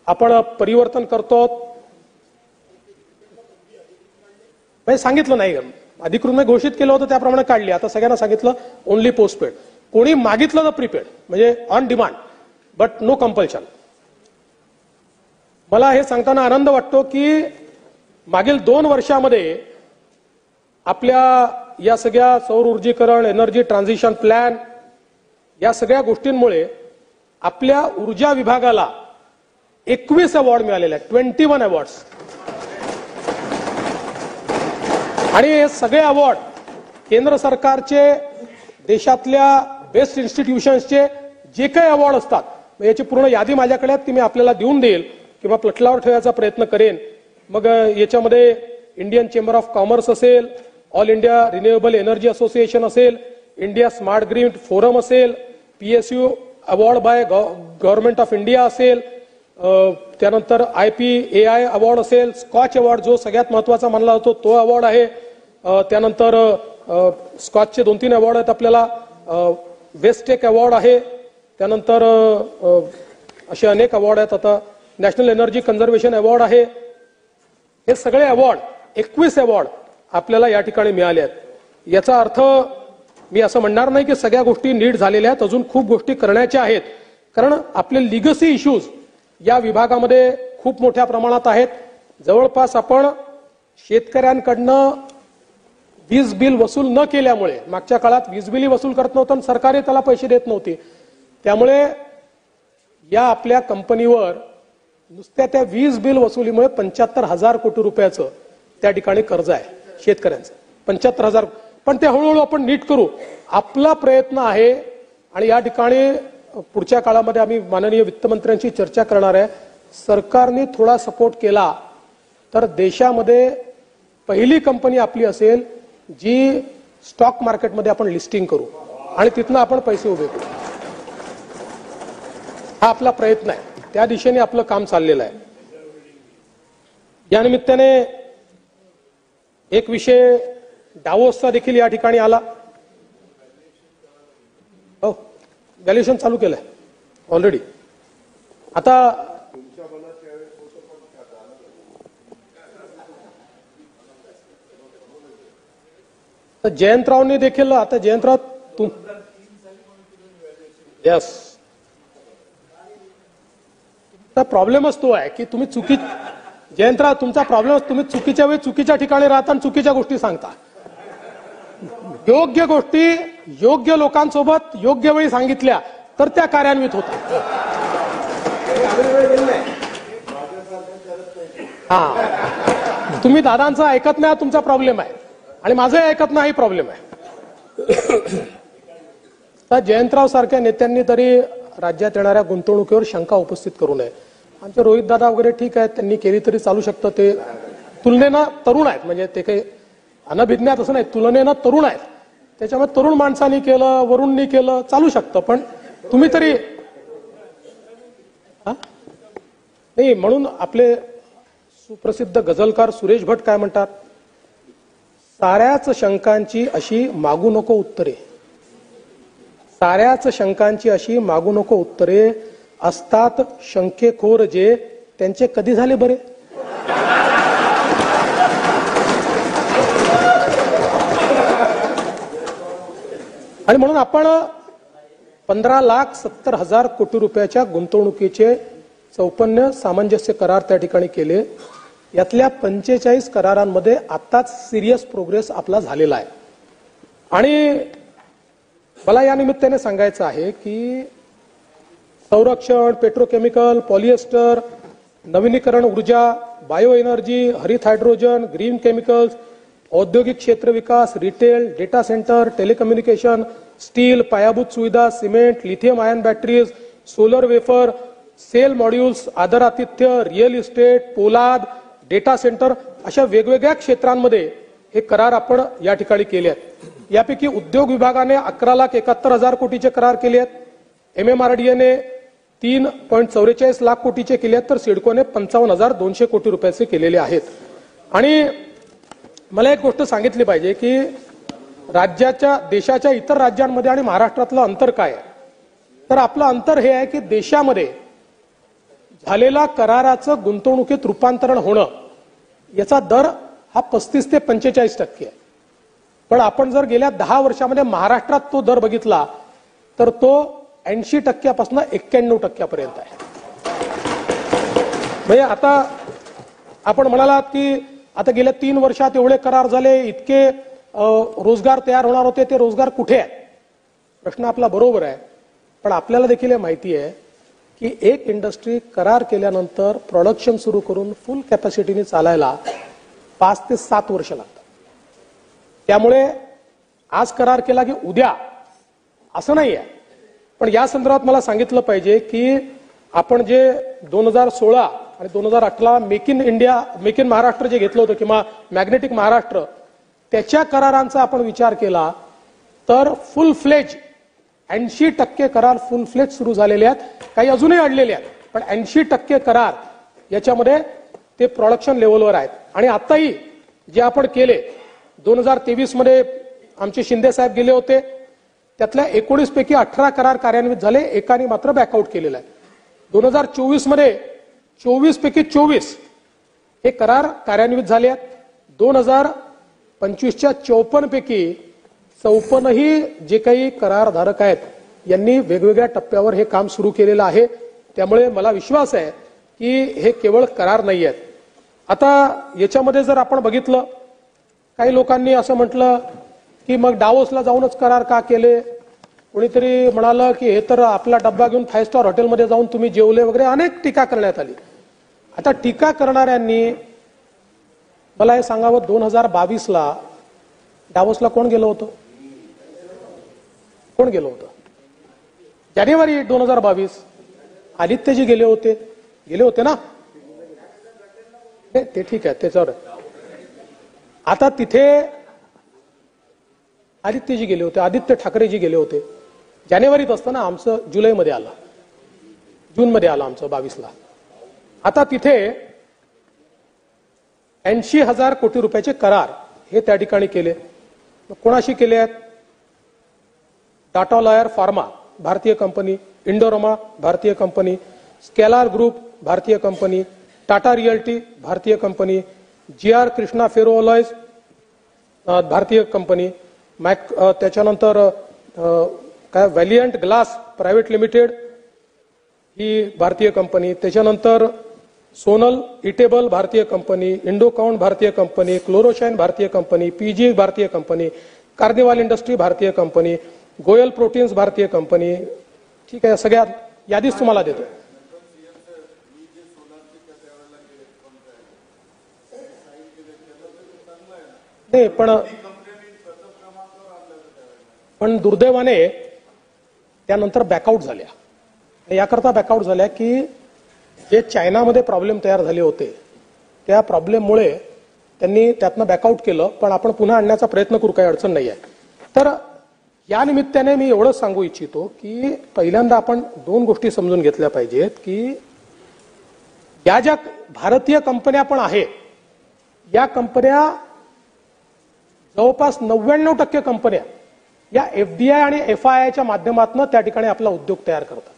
आपण परिवर्तन करतो. सांगितलं नाही, अधिकृतपणे घोषित केलं होतं त्याप्रमाणे काढली. आता सगळ्यांना सांगितलं ओनली पोस्टपेड. कोणी मागितलं तर प्रीपेड म्हणजे on demand but no compulsion. मला हे सांगताना आनंद वाटतो की मागील 2 वर्षामध्ये आपल्या या सगळ्या सौर ऊर्जीकरण, एनर्जी ट्रान्झिशन प्लॅन या सगळ्या गोष्टींमुळे आपल्या ऊर्जा विभागाला 21 अवॉर्ड मिळालेले आहेत. 21 अवॉर्ड्स. आणि हे सगळे अवॉर्ड केंद्र सरकारचे, देशातल्या बेस्ट इन्स्टिट्यूशन्सचे जे काही अवॉर्ड असतात याची पूर्ण यादी माझ्याकडे आहे, ती मी आपल्याला देऊन देईल किंवा प्लटलावर ठेवायचा प्रयत्न करेन. मग याच्यामध्ये इंडियन चेंबर ऑफ कॉमर्स असेल, all India renewable energy association असेल, इंडिया स्मार्ट ग्रीड फोरम असेल, PSU award by government of India असेल, त्यानंतर IPAI अवॉर्ड असेल, स्कॉच अवॉर्ड जो सगळ्यात महत्वाचा मानला जातो तो अवॉर्ड आहे, त्यानंतर स्कॉचचे 2-3 अवॉर्ड आहेत आपल्याला, वेस्टेक अवॉर्ड आहे, त्यानंतर असे अनेक अवॉर्ड आहेत. आता नॅशनल एनर्जी कन्झर्वेशन अवॉर्ड आहे. हे सगळे अवॉर्ड 21 अवॉर्ड आपल्याला या ठिकाणी मिळाले आहेत. याचा अर्थ मी असं म्हणणार नाही की सगळ्या गोष्टी नीट झालेल्या आहेत, अजून खूप गोष्टी करण्याच्या आहेत. कारण आपले लिगसी इश्यूज या विभागामध्ये खूप मोठ्या प्रमाणात आहेत. जवळपास आपण शेतकऱ्यांकडनं वीज बिल वसूल न केल्यामुळे, मागच्या काळात वीज बिल वसूल करत नव्हतं आणि सरकारही त्याला पैसे देत नव्हते, त्यामुळे या आपल्या कंपनीवर नुसत्या त्या वीज बिल वसुलीमुळे 75,000 कोटी रुपयाचं त्या ठिकाणी कर्ज आहे शेतकऱ्यांचं. 75,000. पण ते हळूहळू आपण नीट करू. आपला प्रयत्न आहे आणि या ठिकाणी पुढच्या काळामध्ये आम्ही माननीय वित्तमंत्र्यांशी चर्चा करणार आहे. सरकारने थोडा सपोर्ट केला तर देशामध्ये पहिली कंपनी आपली असेल जी स्टॉक मार्केटमध्ये आपण लिस्टिंग करू आणि तिथनं आपण पैसे उभे करू. हा आपला प्रयत्न आहे. त्या दिशेने आपलं काम चाललेलं आहे. या निमित्ताने एक विषय डावोसचा देखील या ठिकाणी आला. हो, व्हॅल्युएशन चालू केलंय ऑलरेडी. आता जयंतरावने देखील, आता जयंतराव तुम यस, प्रॉब्लेमच तो आहे की तुम्ही जयंतराव तुमचा प्रॉब्लेम, तुम्ही चुकीच्या वेळी चुकीच्या ठिकाणी राहता आणि चुकीच्या गोष्टी सांगता. योग्य गोष्टी योग्य लोकांसोबत योग्य वेळी सांगितल्या तर त्या कार्यान्वित होतात. हा, तुम्ही दादांचं ऐकत नाही, तुमचा प्रॉब्लेम आहे, आणि माझंही ऐकत नाही, प्रॉब्लेम आहे. तर जयंतराव सारख्या नेत्यांनी तरी राज्यात येणाऱ्या गुंतवणुकीवर शंका उपस्थित करू नये. आमचे रोहित दादा वगैरे ठीक आहेत, त्यांनी केली तरी चालू शकतं. ते तुलनेनं तरुण आहेत, म्हणजे ते काही अनभिज्ञात असं नाही, तुलनेनं तरुण आहेत. त्याच्यामुळे तरुण माणसांनी केलं, वरुणनी केलं, चालू शकतं. पण तुम्ही तरी नाही. म्हणून आपले सुप्रसिद्ध गझलकार सुरेश भट काय म्हणतात, साऱ्याच शंकांची अशी मागू नको उत्तरे, साऱ्याच शंकांची अशी मागू नको उत्तरे, असतात शंकेखोर जे त्यांचे कधी झाले बरे. आणि म्हणून आपण 15,70,000 कोटी रुपयाच्या गुंतवणुकीचे 54 सामंजस्य करार त्या ठिकाणी केले. यातल्या 45 करारांमध्ये आताच सिरियस प्रोग्रेस आपला झालेला आहे. आणि मला या निमित्ताने सांगायचं आहे की संरक्षण, पेट्रोकेमिकल, पॉलिएस्टर, नवीनीकरण ऊर्जा, बायो एनर्जी, हरित हायड्रोजन, ग्रीन केमिकल्स, औद्योगिक क्षेत्र विकास, retail, data centre, telecommunication, steel, पायाभूत सुविधा, cement, lithium ion batteries, solar wafer, cell modules, आदरातिथ्य, रिअल इस्टेट, पोलाद, डेटा सेंटर, अशा वेगवेगळ्या क्षेत्रांमध्ये हे करार आपण या ठिकाणी केले आहेत. यापैकी उद्योग विभागाने 11,71,000 कोटीचे करार केले आहेत. MMRDA ने 3.44 लाख कोटीचे केले आहेत, तर सिडकोने 55,200 कोटी रुपयाचे केलेले आहेत. आणि मला एक गोष्ट सांगितली पाहिजे की राज्याच्या, देशाच्या इतर राज्यांमध्ये आणि महाराष्ट्रातलं अंतर काय आहे. तर आपलं अंतर हे आहे की देशामध्ये झालेला कराराचं गुंतवणुकीत रूपांतरण होणं याचा दर हा 35 ते 45% आहे. पण आपण जर गेल्या 10 वर्षामध्ये महाराष्ट्रात तो दर बघितला तर तो 80% 91% पर्यंत आहे. म्हणजे आता आपण म्हणालात की आता गेल्या 3 वर्षात एवढे करार झाले, इतके रोजगार तयार होणार होते, ते रोजगार कुठे आहेत. प्रश्न आपला बरोबर आहे. पण आपल्याला देखील हे माहिती आहे की एक इंडस्ट्री करार केल्यानंतर प्रोडक्शन सुरू करून फुल कॅपॅसिटीने चालायला 5 ते 7 वर्ष लागतात. त्यामुळे आज करार केला की उद्या असं नाही आहे. पण या संदर्भात मला सांगितलं पाहिजे की आपण जे 2016 आणि 2018 make in India, make in Maharashtra जे घेतलं होतं किंवा मॅग्नेटिक महाराष्ट्र, त्याच्या करारांचा आपण विचार केला तर फुल फ्लेज 80% करार फुल फ्लेज सुरू झालेले आहेत. काही अजूनही अडलेले आहेत, पण 80% करार याच्यामध्ये ते प्रोडक्शन लेवलवर आहेत. आणि आताही जे आपण केले 2023 मध्ये आमचे शिंदे साहेब गेले होते, त्यातल्या 19 पैकी 18 करार कार्यान्वित झाले, एकाने मात्र बॅकआउट केलेला आहे. 2024 मध्ये 24 पैकी 24 हे करार कार्यान्वित झाले आहेत. 2025च्या 54 पैकी 54 ही जे काही करारधारक आहेत यांनी वेगवेगळ्या टप्प्यावर हे काम सुरू केलेलं आहे. त्यामुळे मला विश्वास आहे की हे केवळ करार नाही आहेत. आता याच्यामध्ये जर आपण बघितलं, काही लोकांनी असं म्हटलं की मग डावोसला जाऊनच करार का केले, कोणीतरी म्हणालं की हे तर आपला डब्बा घेऊन 5 स्टार हॉटेलमध्ये जाऊन तुम्ही जेवले वगैरे, अनेक टीका करण्यात आली. आता टीका करणाऱ्यांनी मला हे सांगावं, 2022ला डावोसला कोण गेलं होतं? कोण गेलं होतं? जानेवारी 2022 आदित्यजी गेले होते ना? ते ठीक आहे, त्याच्यावर आता तिथे आदित्यजी गेले होते, आदित्य ठाकरेजी गेले होते. जानेवारीत असताना आमचं जुलैमध्ये आलं, जूनमध्ये आलं आमचं 22ला. आता तिथे 80,000 कोटी रुपयाचे करार हे त्या ठिकाणी केले. कोणाशी केले आहेत? टाटा लॉयर फार्मा भारतीय कंपनी, इंडोरमा भारतीय कंपनी, स्केलार ग्रुप भारतीय कंपनी, टाटा रिअल्टी भारतीय कंपनी, GR कृष्णा फेरोअलॉयज भारतीय कंपनी, त्याच्यानंतर काय व्हॅलियंट ग्लास प्रायव्हेट लिमिटेड ही भारतीय कंपनी, त्याच्यानंतर सोनल इटेबल भारतीय कंपनी, इंडोकाउंट भारतीय कंपनी, क्लोरोशाइन भारतीय कंपनी, PG भारतीय कंपनी, कार्निवाल इंडस्ट्री भारतीय कंपनी, गोयल प्रोटीन्स भारतीय कंपनी. ठीक आहे, सगळ्या यादीच तुम्हाला देतो. नाही, पण दुर्दैवाने त्यानंतर बॅकआउट झाल्या. याकरता बॅकआउट झाल्या की जे चायनामध्ये प्रॉब्लेम तयार झाले होते त्या प्रॉब्लेममुळे त्यांनी त्यातनं बॅकआउट केलं. पण आपण पुन्हा आणण्याचा प्रयत्न करू, काही अडचण नाही आहे. तर या निमित्ताने मी एवढंच सांगू इच्छितो की पहिल्यांदा आपण 2 गोष्टी समजून घेतल्या पाहिजेत की या ज्या भारतीय कंपन्या पण आहेत, या कंपन्या जवळपास 99% कंपन्या या FDI आणि FIIच्या माध्यमातून त्या ठिकाणी आपला उद्योग तयार करतात.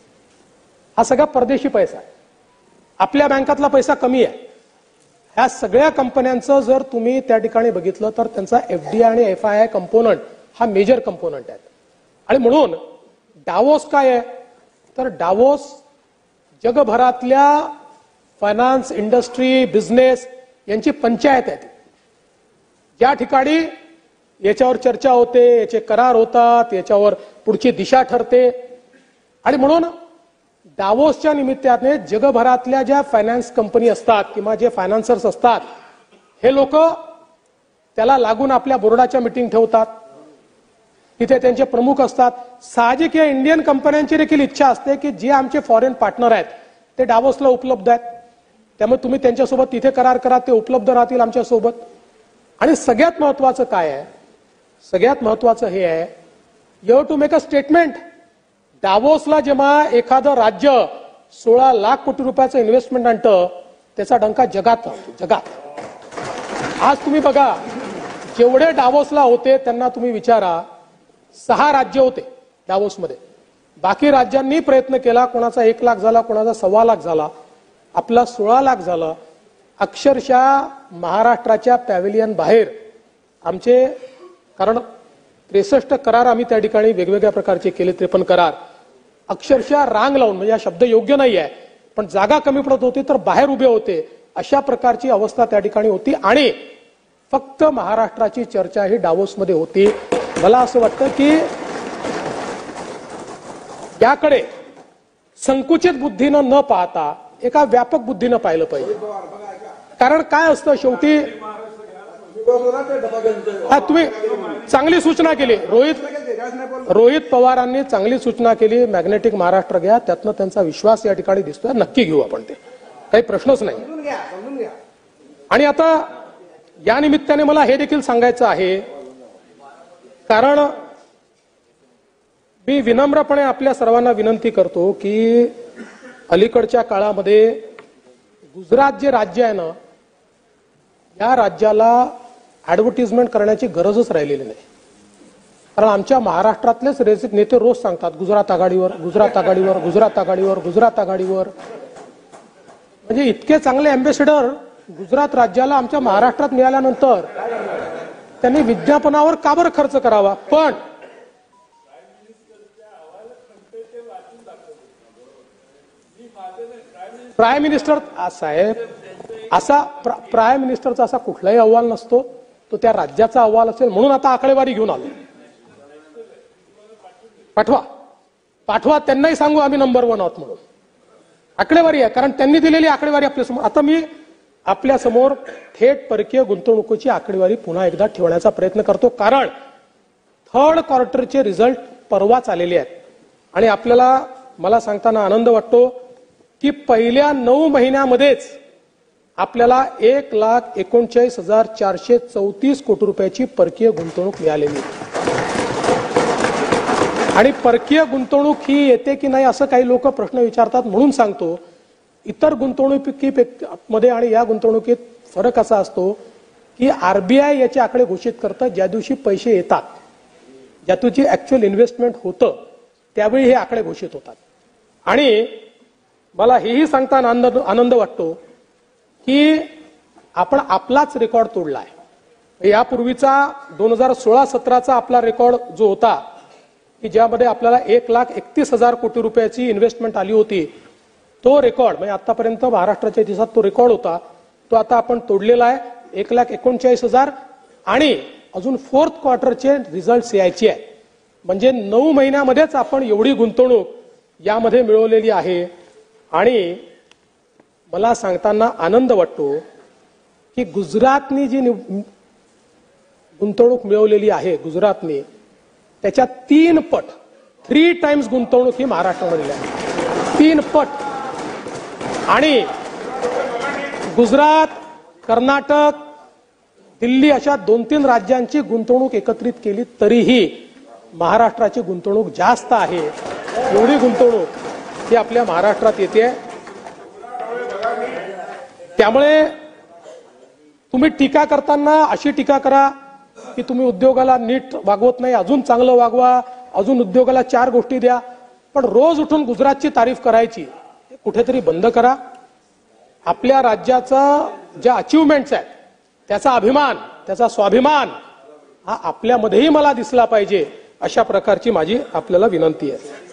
हा सगळा परदेशी पैसा आहे, आपल्या बँकातला पैसा कमी आहे. ह्या सगळ्या कंपन्यांचं जर तुम्ही त्या ठिकाणी बघितलं तर त्यांचा FDI आणि FII कंपोनंट हा मेजर कंपोनंट आहे. आणि म्हणून डावोस काय आहे तर डावोस जगभरातल्या फायनान्स, इंडस्ट्री, बिझनेस यांची पंचायत आहे. ज्या ठिकाणी याच्यावर चर्चा होते, याचे करार होतात, याच्यावर पुढची दिशा ठरते. आणि म्हणून डावोसच्या निमित्ताने जगभरातल्या ज्या फायनान्स कंपनी असतात किंवा जे फायनान्सर्स असतात हे लोक त्याला लागून आपल्या बोर्डाच्या मीटिंग ठेवतात, तिथे त्यांचे प्रमुख असतात. साहजिक या इंडियन कंपन्यांची देखील इच्छा असते की जे आमचे फॉरेन पार्टनर आहेत ते डावोसला उपलब्ध आहेत, त्यामुळे तुम्ही त्यांच्यासोबत तिथे करार करा, ते उपलब्ध राहतील आमच्यासोबत. आणि सगळ्यात महत्वाचं काय आहे, सगळ्यात महत्वाचं हे आहे, you have to make a statement. डावोसला जेव्हा एखादं राज्य 16 लाख कोटी रुपयाचं इन्व्हेस्टमेंट आणतं त्याचा डंका जगात राहतो, जगात. आज तुम्ही बघा, जेवढे डावोसला होते त्यांना तुम्ही विचारा, 6 राज्य होते डावोसमध्ये. बाकी राज्यांनी प्रयत्न केला, कोणाचा 1 लाख झाला, कोणाचा 1.25 लाख झाला, आपला 16 लाख झाला. अक्षरशः महाराष्ट्राच्या पॅव्हिलियन बाहेर आमचे, कारण 63 करार आम्ही त्या ठिकाणी वेगवेगळ्या प्रकारचे केले, 53 करार अक्षरशः रांग लावून, म्हणजे हा शब्द योग्य नाही आहे पण जागा कमी पडत होती तर बाहेर उभे होते, अशा प्रकारची अवस्था त्या ठिकाणी होती. आणि फक्त महाराष्ट्राची चर्चा ही डावोसमध्ये होती. मला असं वाटतं की याकडे संकुचित बुद्धीनं न पाहता एका व्यापक बुद्धीनं पाहिलं पाहिजे. कारण काय असतं शेवटी, तुम्ही चांगली सूचना केली, रोहित पवारांनी चांगली सूचना केली, मॅग्नेटिक महाराष्ट्र घ्या, त्यातनं त्यांचा विश्वास या ठिकाणी दिसतोय, नक्की घेऊ आपण, ते काही प्रश्नच नाही. आणि आता या निमित्ताने मला हे देखील सांगायचं आहे, कारण मी विनम्रपणे आपल्या सर्वांना विनंती करतो की अलीकडच्या काळामध्ये गुजरात जे राज्य आहे ना, या राज्याला ऍडव्हर्टिजमेंट करण्याची गरजच राहिलेली नाही. कारण आमच्या महाराष्ट्रातलेच नेते रोज सांगतात गुजरात आघाडीवर, गुजरात आघाडीवर, गुजरात आघाडीवर, गुजरात आघाडीवर. म्हणजे इतके चांगले अँबॅसेडर गुजरात राज्याला आमच्या महाराष्ट्रात मिळाल्यानंतर त्यांनी विज्ञापनावर का बरं खर्च करावा. पण प्राईम मिनिस्टर साहेब असा प्राईम मिनिस्टरचा असा कुठलाही अहवाल नसतो, तो त्या राज्याचा अहवाल असेल. म्हणून आता आकडेवारी घेऊन आलो. पाठवा त्यांनाही सांगू आम्ही नंबर 1 आहोत म्हणून. आकडेवारी आहे, कारण त्यांनी दिलेली आकडेवारी आपल्यासमोर. आता मी आपल्यासमोर थेट परकीय गुंतवणुकीची आकडेवारी पुन्हा एकदा ठेवण्याचा प्रयत्न करतो, कारण थर्ड क्वार्टरचे रिझल्ट परवाच आलेले आहेत. आणि आपल्याला मला सांगताना आनंद वाटतो की पहिल्या 9 महिन्यामध्येच आपल्याला 1,39,434 कोटी रुपयाची परकीय गुंतवणूक मिळालेली. आणि परकीय गुंतवणूक ही येते की नाही असं काही लोक प्रश्न विचारतात, म्हणून सांगतो इतर गुंतवणुकीमध्ये आणि या गुंतवणुकीत फरक असा असतो की आरबीआय याचे आकडे घोषित करतं ज्या दिवशी पैसे येतात, ज्या दिवशी ऍक्च्युअल इन्व्हेस्टमेंट होतं त्यावेळी हे आकडे घोषित होतात. आणि मला हेही सांगताना आनंद वाटतो की आपण आपलाच रेकॉर्ड तोडलाय. यापूर्वीचा 2016-17चा आपला रेकॉर्ड जो होता की ज्यामध्ये आपल्याला 1,31,000 कोटी रुपयाची इन्व्हेस्टमेंट आली होती, तो रेकॉर्ड म्हणजे आतापर्यंत महाराष्ट्राच्या इतिहासात तो रेकॉर्ड होता, तो आता आपण तोडलेला आहे. 1,39,000 आणि अजून फोर्थ क्वार्टरचे रिझल्ट यायचे आहे. म्हणजे 9 महिन्यामध्येच आपण एवढी गुंतवणूक यामध्ये मिळवलेली आहे. आणि मला सांगताना आनंद वाटतो की गुजरातनी जी गुंतवणूक मिळवलेली आहे, गुजरातने त्याच्या 3 पट 3 टाइम्स गुंतवणूक ही महाराष्ट्रामध्ये आहे. 3 पट. आणि गुजरात, कर्नाटक, दिल्ली अशा 2-3 राज्यांची गुंतवणूक एकत्रित केली तरीही महाराष्ट्राची गुंतवणूक जास्त आहे. एवढी गुंतवणूक ही आपल्या महाराष्ट्रात येते. त्यामुळे तुम्ही टीका करताना अशी टीका करा की तुम्ही उद्योगाला नीट वागवत नाही, अजून चांगलं वागवा, अजून उद्योगाला 4 गोष्टी द्या. पण रोज उठून गुजरातची तारीफ करायची कुठेतरी बंद करा. आपल्या राज्याचा ज्या अचीवमेंट्स आहेत त्याचा अभिमान, त्याचा स्वाभिमान हा आपल्यामध्येही मला दिसला पाहिजे, अशा प्रकारची माझी आपल्याला विनंती आहे.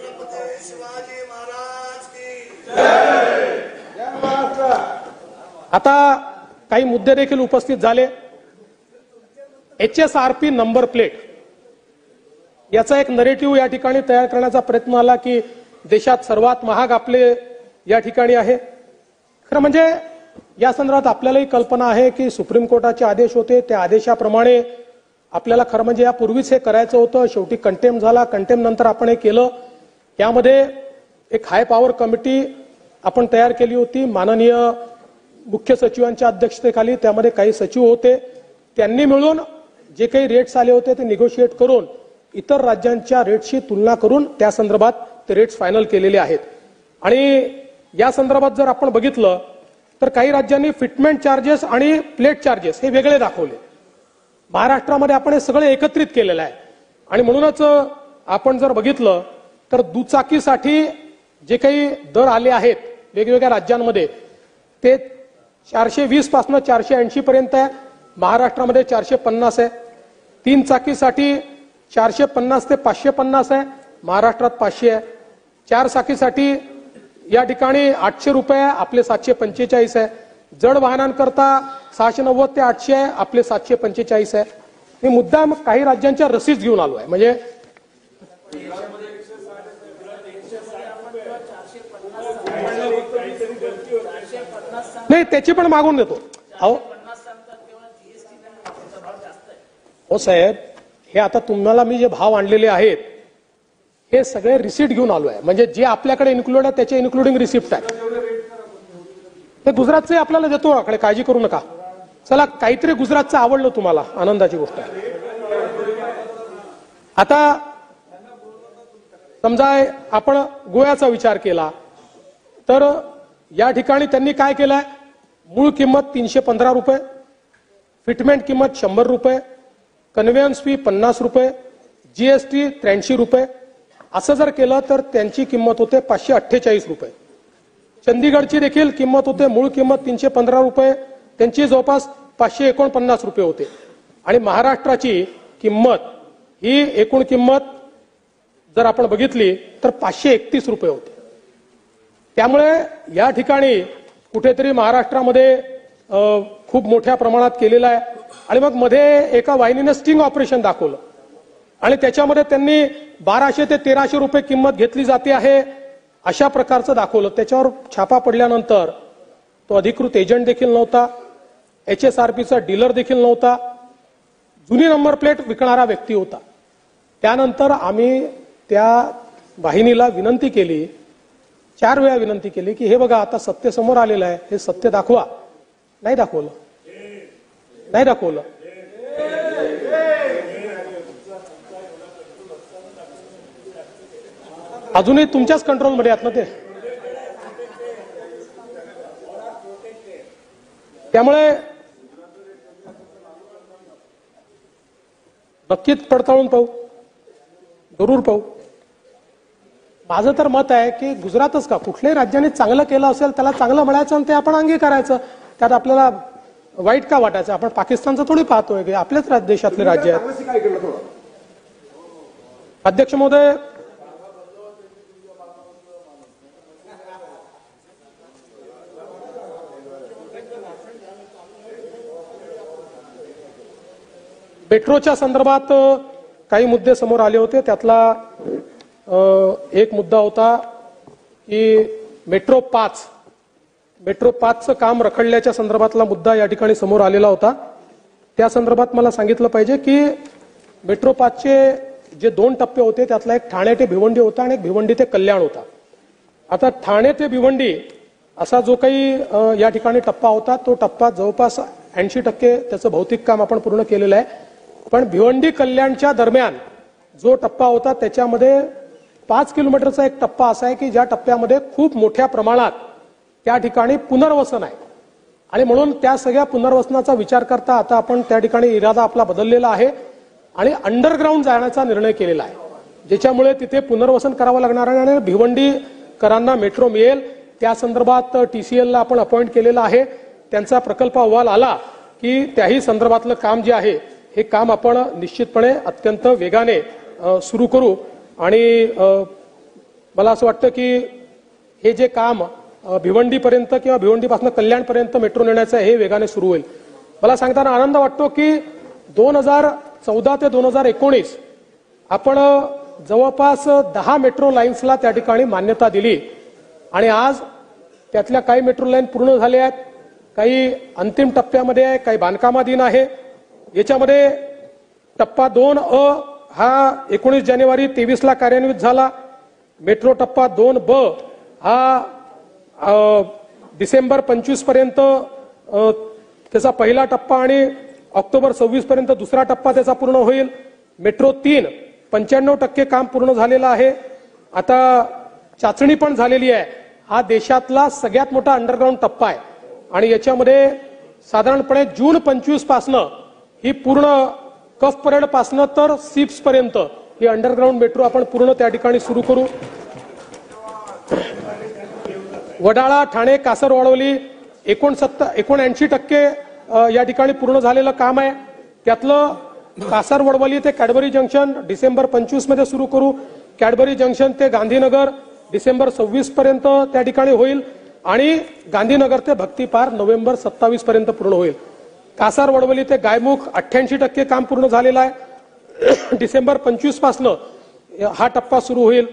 आता काही मुद्दे देखील उपस्थित झाले. HSRP नंबर प्लेट याचा एक नरेटिव्ह या ठिकाणी तयार करण्याचा प्रयत्न आला की देशात सर्वात महाग आपले या ठिकाणी आहे. खरं म्हणजे या संदर्भात आपल्यालाही कल्पना आहे की सुप्रीम कोर्टाचे आदेश होते, त्या आदेशाप्रमाणे आपल्याला खरं म्हणजे यापूर्वीच हे करायचं होतं. शेवटी कंटेम झाला, कंटेम नंतर आपण हे केलं. यामध्ये एक हाय पॉवर कमिटी आपण तयार केली होती माननीय मुख्य सचिवांच्या अध्यक्षतेखाली. त्यामध्ये काही सचिव होते, त्यांनी मिळून जे काही रेट्स आले होते ते निगोशिएट करून इतर राज्यांच्या रेट्सशी तुलना करून त्या संदर्भात ते रेट्स फायनल केलेले आहेत. आणि या संदर्भात जर आपण बघितलं तर काही राज्यांनी फिटमेंट चार्जेस आणि प्लेट चार्जेस हे वेगळे दाखवले. महाराष्ट्रामध्ये आपण हे सगळे एकत्रित केलेलं आहे. आणि म्हणूनच आपण जर बघितलं तर दुचाकीसाठी जे काही दर आले आहेत वेगवेगळ्या राज्यांमध्ये ते 420 पासून 480 पर्यंत आहे. महाराष्ट्रामध्ये 450 आहे. 3 चाकीसाठी 450 ते 550 आहे, महाराष्ट्रात 500 आहे. 4 चाकीसाठी या ठिकाणी 800 रुपये, आपले 745 आहे. जड वाहनांकरता 690 ते 800 आहे, आपले 745 आहे. हे मुद्दाम काही राज्यांच्या रसीद घेऊन आलो आहे. म्हणजे नाही त्याची पण मागून देतो. हो साहेब, हे आता तुम्हाला मी जे भाव आणलेले आहेत हे सगळे रिसिप्ट घेऊन आलो आहे. म्हणजे जे आपल्याकडे इन्क्लूड आहे त्याचे इन्क्लुडिंग रिसिप्ट आहे. ते गुजरातचे आपल्याला देतो, आकडे काळजी करू नका. चला, काहीतरी गुजरातचं आवडलं तुम्हाला, आनंदाची गोष्ट आहे. आता समजा आपण गोव्याचा विचार केला तर या ठिकाणी त्यांनी काय केलंय, मूळ किंमत 315 रुपये, फिटमेंट किंमत 100 रुपये, कन्व्हेन्स फी 50 रुपये, जीएसटी 83 रुपये. असं जर केलं तर त्यांची किंमत होते 548 रुपये. चंदीगडची देखील किंमत होते, मूळ किंमत 315 रुपये, त्यांची जवळपास 549 रुपये होते. आणि महाराष्ट्राची किंमत ही एकूण किंमत जर आपण बघितली तर 531 रुपये होते. त्यामुळे या ठिकाणी कुठेतरी महाराष्ट्रामध्ये खूप मोठ्या प्रमाणात केलेला आहे. आणि मग मध्ये एका वाहिनीने स्टिंग ऑपरेशन दाखवलं आणि त्याच्यामध्ये त्यांनी 1200 ते 1300 रुपये किंमत घेतली जाते आहे अशा प्रकारचं दाखवलं. त्याच्यावर छापा पडल्यानंतर तो अधिकृत एजंट देखील नव्हता, HSRPचा डीलर देखील नव्हता, जुनी नंबर प्लेट विकणारा व्यक्ती होता. त्यानंतर आम्ही त्या वाहिनीला विनंती केली, 4 वेळा विनंती केली की हे बघा आता सत्य समोर आलेलं आहे, हे सत्य दाखवा. नाही दाखवलं. अजूनही तुमच्याच कंट्रोलमध्ये आहेत ना ते. त्यामुळे नक्कीच पडताळून पाहू, जरूर पाहू. माझं तर मत आहे की गुजरातच का कुठल्याही राज्याने चांगलं केलं असेल त्याला चांगलं म्हणायचं आणि ते आपण अंगीकारायचं. त्यात आपल्याला वाईट का वाटायचं. आपण पाकिस्तानचं थोडी पाहतोय की आपल्याच देशातले राज्य आहेत. अध्यक्ष महोदय, मेट्रोच्या संदर्भात काही मुद्दे समोर आले होते. त्यातला एक मुद्दा होता की मेट्रो 5चं काम रखडल्याच्या संदर्भातला मुद्दा या ठिकाणी समोर आलेला होता. त्या संदर्भात मला सांगितलं पाहिजे की मेट्रो 5चे जे 2 टप्पे होते त्यातला एक ठाणे ते भिवंडी होता आणि एक भिवंडी ते कल्याण होता. आता ठाणे ते भिवंडी असा जो काही या ठिकाणी टप्पा होता तो टप्पा जवळपास 80% त्याचं भौतिक काम आपण पूर्ण केलेलं आहे. पण भिवंडी कल्याणच्या दरम्यान जो टप्पा होता त्याच्यामध्ये 5 किलोमीटरचा एक टप्पा असा आहे की ज्या टप्प्यामध्ये खूप मोठ्या प्रमाणात त्या ठिकाणी पुनर्वसन आहे. आणि म्हणून त्या सगळ्या पुनर्वसनाचा विचार करता आता आपण त्या ठिकाणी इरादा आपला बदललेला आहे आणि अंडरग्राऊंड जाण्याचा निर्णय केलेला आहे, ज्याच्यामुळे तिथे पुनर्वसन करावं लागणार आहे आणि भिवंडीकरांना मेट्रो मिळेल. त्या संदर्भात TCL ला आपण अपॉइंट केलेला आहे. त्यांचा प्रकल्प अहवाल आला की त्याही संदर्भातलं काम जे आहे हे काम आपण निश्चितपणे अत्यंत वेगाने सुरू करू. आणि मला असं वाटतं की हे जे काम भिवंडीपर्यंत किंवा भिवंडीपासून कल्याणपर्यंत मेट्रो नेण्याचं हे वेगाने सुरू होईल. मला सांगताना आनंद वाटतो की 2014 ते 2019 आपण जवळपास 10 मेट्रो लाईन्सला त्या ठिकाणी मान्यता दिली आणि आज त्यातल्या काही मेट्रो लाईन पूर्ण झाल्या आहेत, काही अंतिम टप्प्यामध्ये आहे, काही बांधकामाधीन आहे. याच्यामध्ये टप्पा 2A हा 19 जानेवारी 23ला कार्यान्वित झाला. मेट्रो टप्पा 2B हा डिसेंबर 25 पर्यंत त्याचा पहिला टप्पा आणि ऑक्टोबर 26 पर्यंत दुसरा टप्पा त्याचा पूर्ण होईल. मेट्रो 3 95% काम पूर्ण झालेलं आहे. आता चाचणी पण झालेली आहे. हा देशातला सगळ्यात मोठा अंडरग्राऊंड टप्पा आहे आणि याच्यामध्ये साधारणपणे जून 25 पासनं ही पूर्ण कफ परेड पासनं तर सिप्स पर्यंत ही अंडरग्राऊंड मेट्रो आपण पूर्ण त्या ठिकाणी सुरू करू. वडाळा, ठाणे, कासरवाडवली 79% या ठिकाणी पूर्ण झालेलं काम आहे. त्यातलं कासरवडवली ते कॅडबरी जंक्शन डिसेंबर 25 मध्ये सुरू करू. कॅडबरी जंक्शन ते गांधीनगर डिसेंबर 26 पर्यंत त्या ठिकाणी होईल आणि गांधीनगर ते भक्तिपार नोव्हेंबर 27 पर्यंत पूर्ण होईल. कासारवडवली ते गायमुख 88% काम पूर्ण झालेलं आहे. डिसेंबर 25 पासनं हा टप्पा सुरू होईल.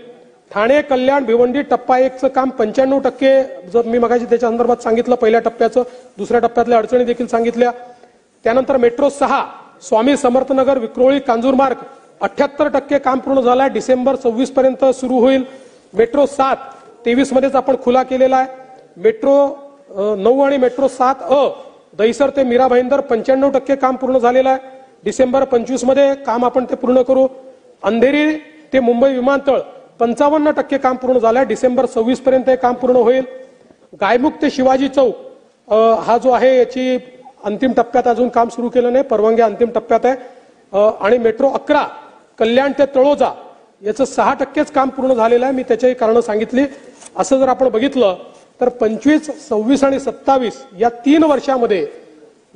ठाणे, कल्याण, भिवंडी टप्पा 1चं काम 95% जर मी मगाशी त्याच्या संदर्भात सांगितलं पहिल्या टप्प्याचं, दुसऱ्या टप्प्यातल्या अडचणी देखील सांगितल्या. त्यानंतर मेट्रो 6 स्वामी समर्थनगर, विक्रोळी, कांजूरमार्ग 78% काम पूर्ण झालंय, डिसेंबर 26 पर्यंत सुरू होईल. मेट्रो 7 23 मध्येच आपण खुला केलेला आहे. मेट्रो 9 आणि मेट्रो 7A दहिसर ते मीरा भाईंदर 95% काम पूर्ण झालेलं आहे. डिसेंबर 25 मध्ये काम आपण ते पूर्ण करू. अंधेरी ते मुंबई विमानतळ 55% काम पूर्ण झालंय, डिसेंबर 26 पर्यंत हे काम पूर्ण होईल. गायमुख ते शिवाजी चौक हा जो आहे याची अंतिम टप्प्यात अजून काम सुरू केलं नाही, परवानग्या अंतिम टप्प्यात आहे. आणि मेट्रो 11 कल्याण ते तळोजा याचं 6% काम पूर्ण झालेलं आहे. मी त्याची कारणं सांगितली. असं जर आपण बघितलं तर 25, 26 आणि 27 या 3 वर्षामध्ये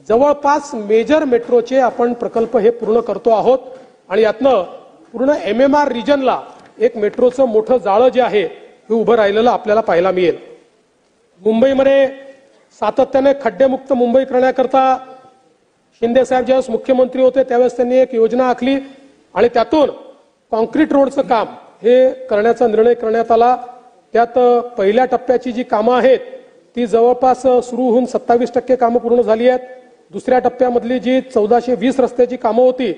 जवळपास मेजर मेट्रोचे आपण प्रकल्प हे पूर्ण करतो आहोत. आणि यातनं पूर्ण MMR रिजनला एक मेट्रोचं मोठं जाळं जे आहे हे उभं राहिलेलं आपल्याला पाहायला मिळेल. मुंबईमध्ये सातत्याने खड्डेमुक्त मुंबई करण्याकरता शिंदे साहेब ज्यावेळेस मुख्यमंत्री होते त्यावेळेस त्यांनी एक योजना आखली आणि त्यातून कॉन्क्रीट रोडचं काम हे करण्याचा निर्णय करण्यात आला. त्यात पहिल्या टप्प्याची जी कामं आहेत ती जवळपास सुरू होऊन 27% कामं पूर्ण झाली आहेत. दुसऱ्या टप्प्यामधली जी 1420 रस्त्याची कामं होती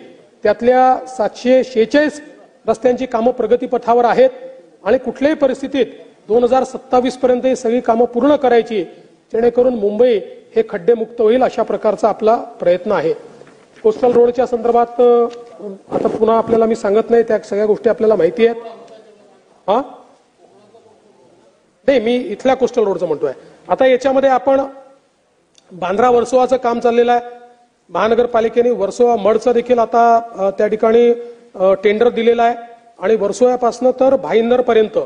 त्यातल्या 746 रस्त्यांची कामं प्रगतीपथावर आहेत. आणि कुठल्याही परिस्थितीत 2027 पर्यंत ही सगळी कामं पूर्ण करायची जेणेकरून मुंबई हे खड्डेमुक्त होईल अशा प्रकारचा आपला प्रयत्न आहे. कोस्टल रोडच्या संदर्भात आता पुन्हा आपल्याला मी सांगत नाही, त्या सगळ्या गोष्टी आपल्याला माहिती आहेत. हा नाही, मी इथल्या कोस्टल रोडचं म्हणतोय. आता याच्यामध्ये आपण बांद्रा वर्सोवाचं काम चाललेलं आहे. महानगरपालिकेने वर्सोवा मडचं देखील आता त्या ठिकाणी टेंडर दिलेलं आहे आणि वर्सोव्यापासून तर भाईंदर पर्यंत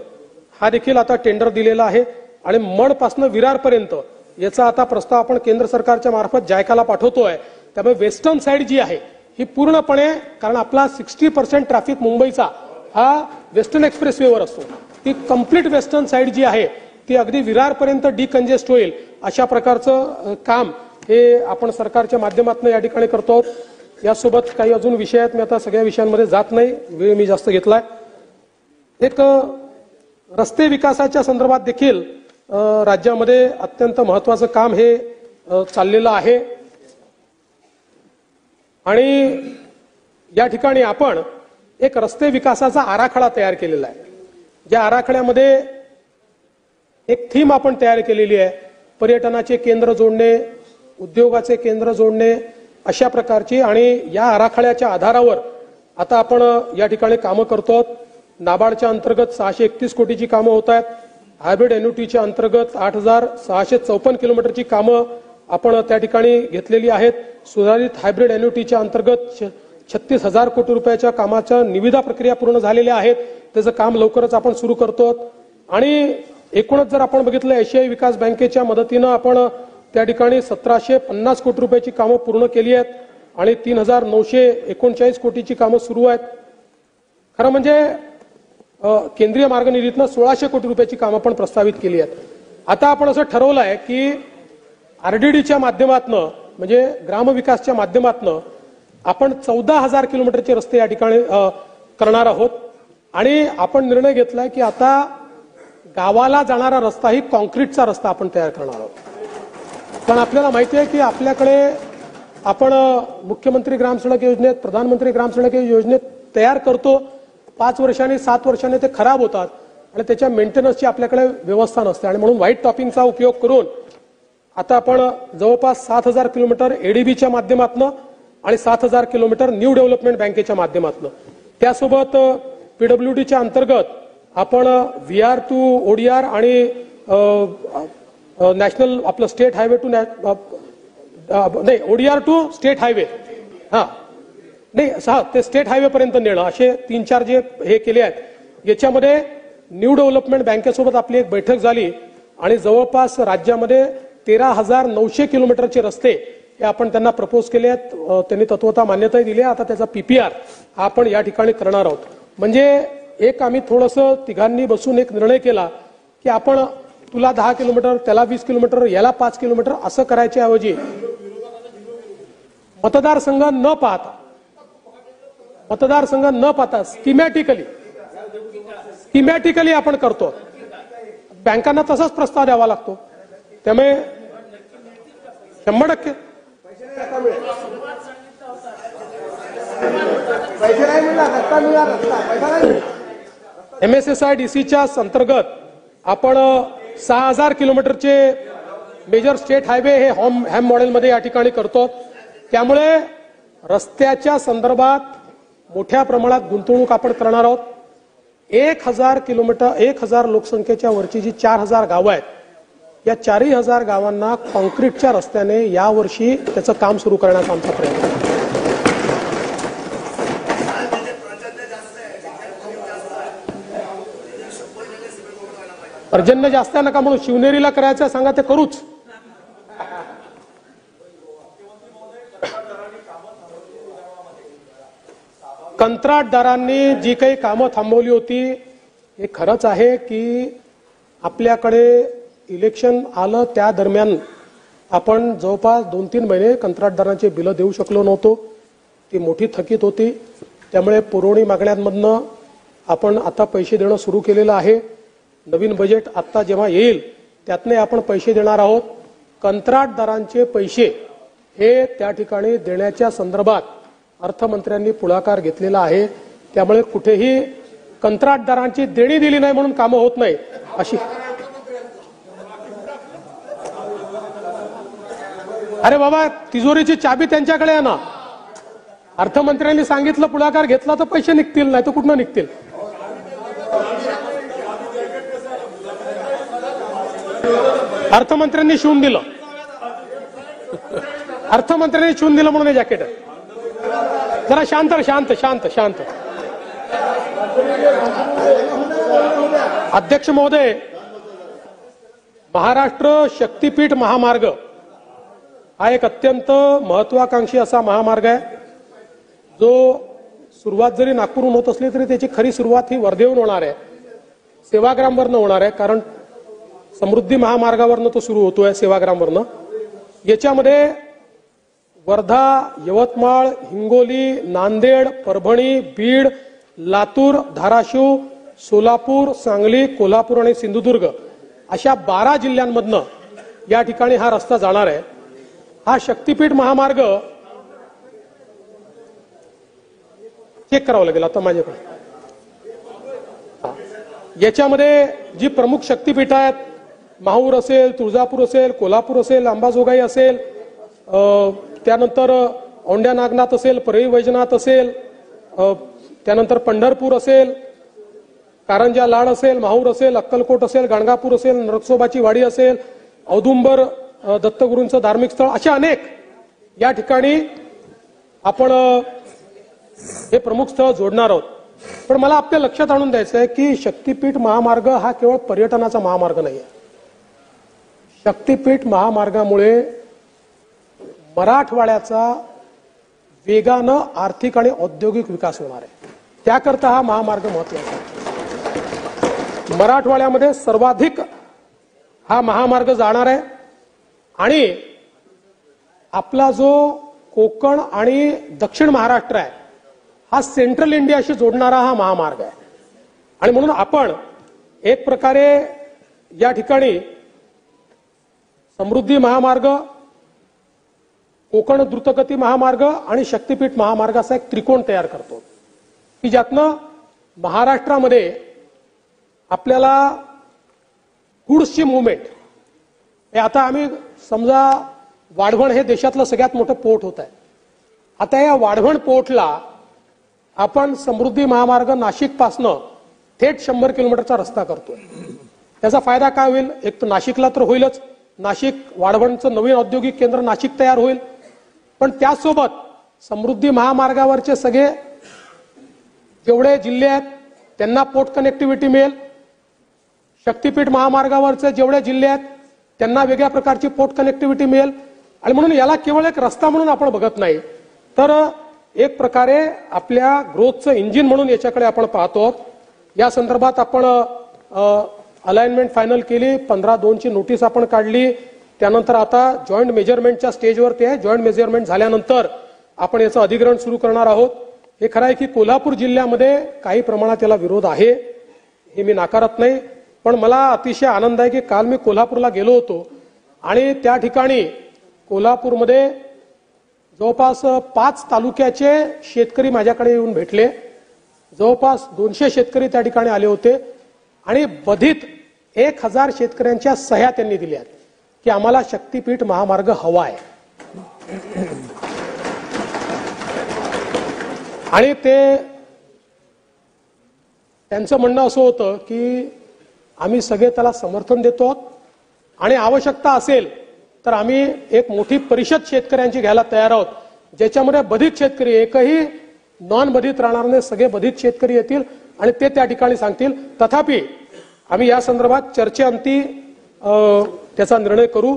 हा देखील आता टेंडर दिलेला आहे. आणि मडपासून विरार पर्यंत याचा आता प्रस्ताव आपण केंद्र सरकारच्या मार्फत जायकाला पाठवतोय. त्यामुळे वेस्टर्न साईड जी आहे ही पूर्णपणे, कारण आपला 60% ट्रॅफिक मुंबईचा हा वेस्टर्न एक्सप्रेसवेवर असतो, ती कम्प्लीट वेस्टर्न साईड जी आहे ती अगदी विरारपर्यंत डिकंजेस्ट होईल अशा प्रकारचं काम हे आपण सरकारच्या माध्यमातून या ठिकाणी करतो. यासोबत काही अजून विषय आहेत, मी आता सगळ्या विषयांमध्ये जात नाही, वेळ मी जास्त घेतलाय. एक रस्ते विकासाच्या संदर्भात देखील राज्यामध्ये अत्यंत महत्वाचं काम हे चाललेलं आहे. आणि या ठिकाणी आपण एक रस्ते विकासाचा आराखडा तयार केलेला आहे. ज्या आराखड्यामध्ये एक थीम आपण तयार केलेली आहे, पर्यटनाचे केंद्र जोडणे, उद्योगाचे केंद्र जोडणे अशा प्रकारची. आणि या आराखड्याच्या आधारावर आता आपण या ठिकाणी कामं करतो. नाबार्डच्या अंतर्गत 631 कोटीची कामं होत आहेत. हायब्रिड एन्युटीच्या अंतर्गत 8654 किलोमीटरची कामं आपण त्या ठिकाणी घेतलेली आहेत. सुधारित हायब्रिड एन्युटीच्या अंतर्गत 36,000 कोटी रुपयाच्या कामाच्या निविदा प्रक्रिया पूर्ण झालेल्या आहेत. त्याचं काम लवकरच आपण सुरू करतो. आणि एकूणच जर आपण बघितलं आशियाई विकास बँकेच्या मदतीनं आपण त्या ठिकाणी 1750 कोटी रुपयाची कामं पूर्ण केली आहेत आणि 3939 कोटीची कामं सुरू आहेत. खरं म्हणजे केंद्रीय मार्ग निधीतनं 1600 कोटी रुपयाची कामं पण प्रस्तावित केली आहेत. आता आपण असं ठरवलं आहे की RDDच्या माध्यमातनं म्हणजे ग्रामविकासच्या माध्यमातनं आपण 14,000 किलोमीटरचे रस्ते या ठिकाणी करणार आहोत. आणि आपण निर्णय घेतलाय की आता गावाला जाणारा रस्ता ही कॉन्क्रीटचा रस्ता आपण तयार करणार आहोत. कारण आपल्याला माहिती आहे की आपल्याकडे आपण मुख्यमंत्री ग्रामसडक योजनेत, प्रधानमंत्री ग्रामसडक योजनेत तयार करतो, 5 वर्षांनी 7 वर्षांनी ते खराब होतात आणि त्याच्या मेंटेनन्सची आपल्याकडे व्यवस्था नसते. आणि म्हणून व्हाईट टॉपिंगचा उपयोग करून आता आपण जवळपास 7,000 किलोमीटर ADBच्या माध्यमातून आणि 7,000 किलोमीटर न्यू डेव्हलपमेंट बँकेच्या माध्यमातून, त्यासोबत PWDच्या अंतर्गत आपण VR to ODR आणि नॅशनल आपलं स्टेट हायवे टू नाही ODR टू स्टेट हायवे नाही ते स्टेट हायवे पर्यंत नेणं असे 3-4 जे हे केले आहेत. याच्यामध्ये न्यू डेव्हलपमेंट बँकेसोबत आपली एक बैठक झाली आणि जवळपास राज्यामध्ये 13,900 किलोमीटरचे रस्ते हे आपण त्यांना प्रपोज केले आहेत. त्यांनी तत्वता मान्यता दिली आहे. आता त्याचा PPR हा आपण या ठिकाणी करणार आहोत. म्हणजे एक आम्ही थोडंसं तिघांनी बसून एक निर्णय केला की आपण तुला 10 किलोमीटर, त्याला 20 किलोमीटर, याला 5 किलोमीटर असं करायच्या ऐवजी मतदारसंघ न पाहता स्कीमॅटिकली आपण करतो. बँकांना तसाच प्रस्ताव द्यावा लागतो. त्यामुळे 100% MSSIDCच्या अंतर्गत आपण 6,000 किलोमीटरचे मेजर स्टेट हायवे हे हॅम मॉडेलमध्ये या ठिकाणी करतो. त्यामुळे रस्त्याच्या संदर्भात मोठ्या प्रमाणात गुंतवणूक आपण करणार आहोत. 1,000 किलोमीटर, 1,000 लोकसंख्येच्या वरची जी 4,000 गावं आहेत या 4,000 गावांना कॉन्क्रीटच्या रस्त्याने यावर्षी त्याचं काम सुरू करण्याचा आमचा प्रयत्न आहे. पर्जन्य जास्त आहे नका म्हणून शिवनेरीला करायचं सांगा ते करूच. कंत्राटदारांनी जी काही कामं थांबवली होती हे खरंच आहे की आपल्याकडे इलेक्शन आलं त्या दरम्यान आपण जवळपास 2-3 महिने कंत्राटदारांचे बिलं देऊ शकलो नव्हतो. ती मोठी थकीत होती. त्यामुळे पुरवणी मागण्यांमधनं आपण आता पैसे देणं सुरू केलेलं आहे. नवीन बजेट आता जेव्हा येईल त्यातने आपण पैसे देणार आहोत. कंत्राटदारांचे पैसे हे त्या ठिकाणी देण्याच्या संदर्भात अर्थमंत्र्यांनी पुढाकार घेतलेला आहे. त्यामुळे कुठेही कंत्राटदारांची देणी दिली नाही म्हणून कामं होत नाही अशी. अरे बाबा, तिजोरीची चाबी त्यांच्याकडे आहे ना. अर्थमंत्र्यांनी सांगितलं पुढाकार घेतला तर पैसे निघतील, नाही तर कुठनं निघतील. अर्थमंत्र्यांनी शिवून दिलं. अर्थमंत्र्यांनी शिवून दिलं म्हणून हे जॅकेट आहे. जरा शांत शांत शांत शांत. अध्यक्ष महोदय, महाराष्ट्र शक्तीपीठ महामार्ग हा एक अत्यंत महत्वाकांक्षी असा महामार्ग आहे जो सुरुवात जरी नागपूरहून होत असली तरी त्याची खरी सुरुवात ही वर्धेहून होणार आहे, सेवाग्रामवरनं होणार आहे. कारण समृद्धी महामार्गावरनं तो सुरू होतोय, सेवाग्रामवरनं. याच्यामध्ये वर्धा, यवतमाळ, हिंगोली, नांदेड, परभणी, बीड, लातूर, धाराशिव, सोलापूर, सांगली, कोल्हापूर आणि सिंधुदुर्ग अशा 12 जिल्ह्यांमधनं या ठिकाणी हा रस्ता जाणार आहे. हा शक्तीपीठ महामार्ग चेक करावं लागेल आता माझ्याकडे. याच्यामध्ये जी प्रमुख शक्तीपीठ आहेत, माहूर असेल, तुळजापूर असेल, कोल्हापूर असेल, अंबाजोगाई असेल, त्यानंतर औंढ्या नागनाथ असेल, परळी वैजनाथ असेल, त्यानंतर पंढरपूर असेल, कारंजा लाड असेल, माहूर असेल, अक्कलकोट असेल, गाणगापूर असेल, नरसोबाची वाडी असेल, औदुंबर दत्तगुरूंचं धार्मिक स्थळ, असे अनेक या ठिकाणी आपण हे प्रमुख स्थळ जोडणार आहोत. पण मला आपल्या लक्षात आणून द्यायचं आहे की शक्तीपीठ महामार्ग हा केवळ पर्यटनाचा महामार्ग नाही आहे. शक्तीपीठ महामार्गामुळे मराठवाड्याचा वेगानं आर्थिक आणि औद्योगिक विकास होणार आहे. त्याकरता हा महामार्ग महत्त्वाचा आहे. मराठवाड्यामध्ये सर्वाधिक हा महामार्ग जाणार आहे आणि आपला जो कोकण आणि दक्षिण महाराष्ट्र आहे हा सेंट्रल इंडियाशी जोडणारा हा महामार्ग आहे. आणि म्हणून आपण एक प्रकारे या ठिकाणी समृद्धी महामार्ग, कोकण द्रुतगती महामार्ग आणि शक्तीपीठ महामार्ग असा एक त्रिकोण तयार करतो की ज्यातनं महाराष्ट्रामध्ये आपल्याला गुड्सची मुवमेंट हे आता आम्ही समजा वाढवण हे देशातलं सगळ्यात मोठं पोर्ट होत आहे. आता या वाढवण पोर्टला आपण समृद्धी महामार्ग नाशिक पासनं थेट 100 किलोमीटरचा रस्ता करतोय. त्याचा फायदा काय होईल? एक तर नाशिकला तर होईलच, नाशिक वाढवणचं नवीन औद्योगिक केंद्र नाशिक तयार होईल. पण त्यासोबत समृद्धी महामार्गावरचे सगळे जेवढे जिल्हे आहेत त्यांना पोर्ट कनेक्टिव्हिटी मिळेल. शक्तीपीठ महामार्गावरचे जेवढे जिल्हे आहेत त्यांना वेगळ्या प्रकारची पोर्ट कनेक्टिव्हिटी मिळेल. आणि म्हणून याला केवळ एक रस्ता म्हणून आपण बघत नाही, तर एक प्रकारे आपल्या ग्रोथचं इंजिन म्हणून याच्याकडे आपण पाहतो. या संदर्भात आपण अलाइनमेंट फायनल केली, 15/2 नोटीस आपण काढली. त्यानंतर आता जॉईंट मेजरमेंटच्या स्टेजवरती आहे. जॉईंट मेजरमेंट झाल्यानंतर आपण याचं अधिग्रहण सुरू करणार आहोत. हे खरं आहे की कोल्हापूर जिल्ह्यामध्ये काही प्रमाणात याला विरोध आहे, हे मी नाकारत नाही. पण मला अतिशय आनंद आहे की काल मी कोल्हापूरला गेलो होतो आणि त्या ठिकाणी कोल्हापूरमध्ये जवळपास 5 तालुक्याचे शेतकरी माझ्याकडे येऊन भेटले. जवळपास 200 शेतकरी त्या ठिकाणी आले होते आणि बधित 1000 शेतकऱ्यांच्या सह्या त्यांनी दिल्या की आम्हाला शक्तीपीठ महामार्ग हवा आहे. आणि त्यांचं म्हणणं असं होतं की आम्ही सगळे त्याला समर्थन देतो आणि आवश्यकता असेल तर आम्ही एक मोठी परिषद शेतकऱ्यांची घ्यायला तयार आहोत, ज्याच्यामध्ये बाधित शेतकरी, एकही नॉन बाधित राहणार नाही, सगळे बाधित शेतकरी येतील आणि ते त्या ठिकाणी सांगतील. तथापि आम्ही या संदर्भात चर्चेअंती त्याचा निर्णय करू,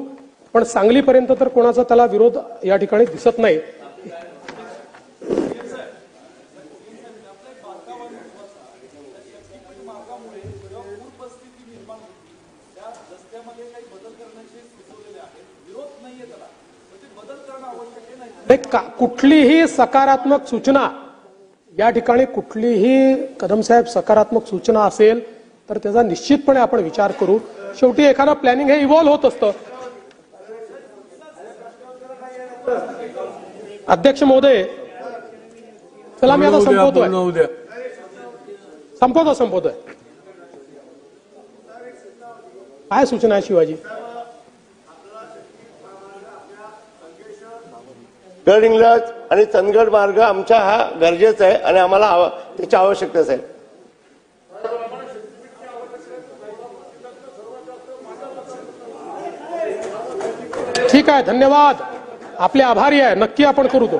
पण सांगलीपर्यंत तर कोणाचा त्याला विरोध या ठिकाणी दिसत नाही. कुठलीही सकारात्मक सूचना या ठिकाणी, कुठलीही कदम साहेब सकारात्मक सूचना असेल तर त्याचा निश्चितपणे आपण विचार करू. शेवटी एखादा प्लॅनिंग हे इव्हॉल्व्ह होत असतं. अध्यक्ष महोदय, चला मी आता संपवतोय. काय सूचना आहे शिवाजी? गड इंग्लज आणि चंदगड मार्ग आमचा हा गरजेचा आहे आणि आम्हाला त्याची आवश्यकता आहे. ठीक आहे, धन्यवाद. आपले आभारी आहे. नक्की आपण करू तो.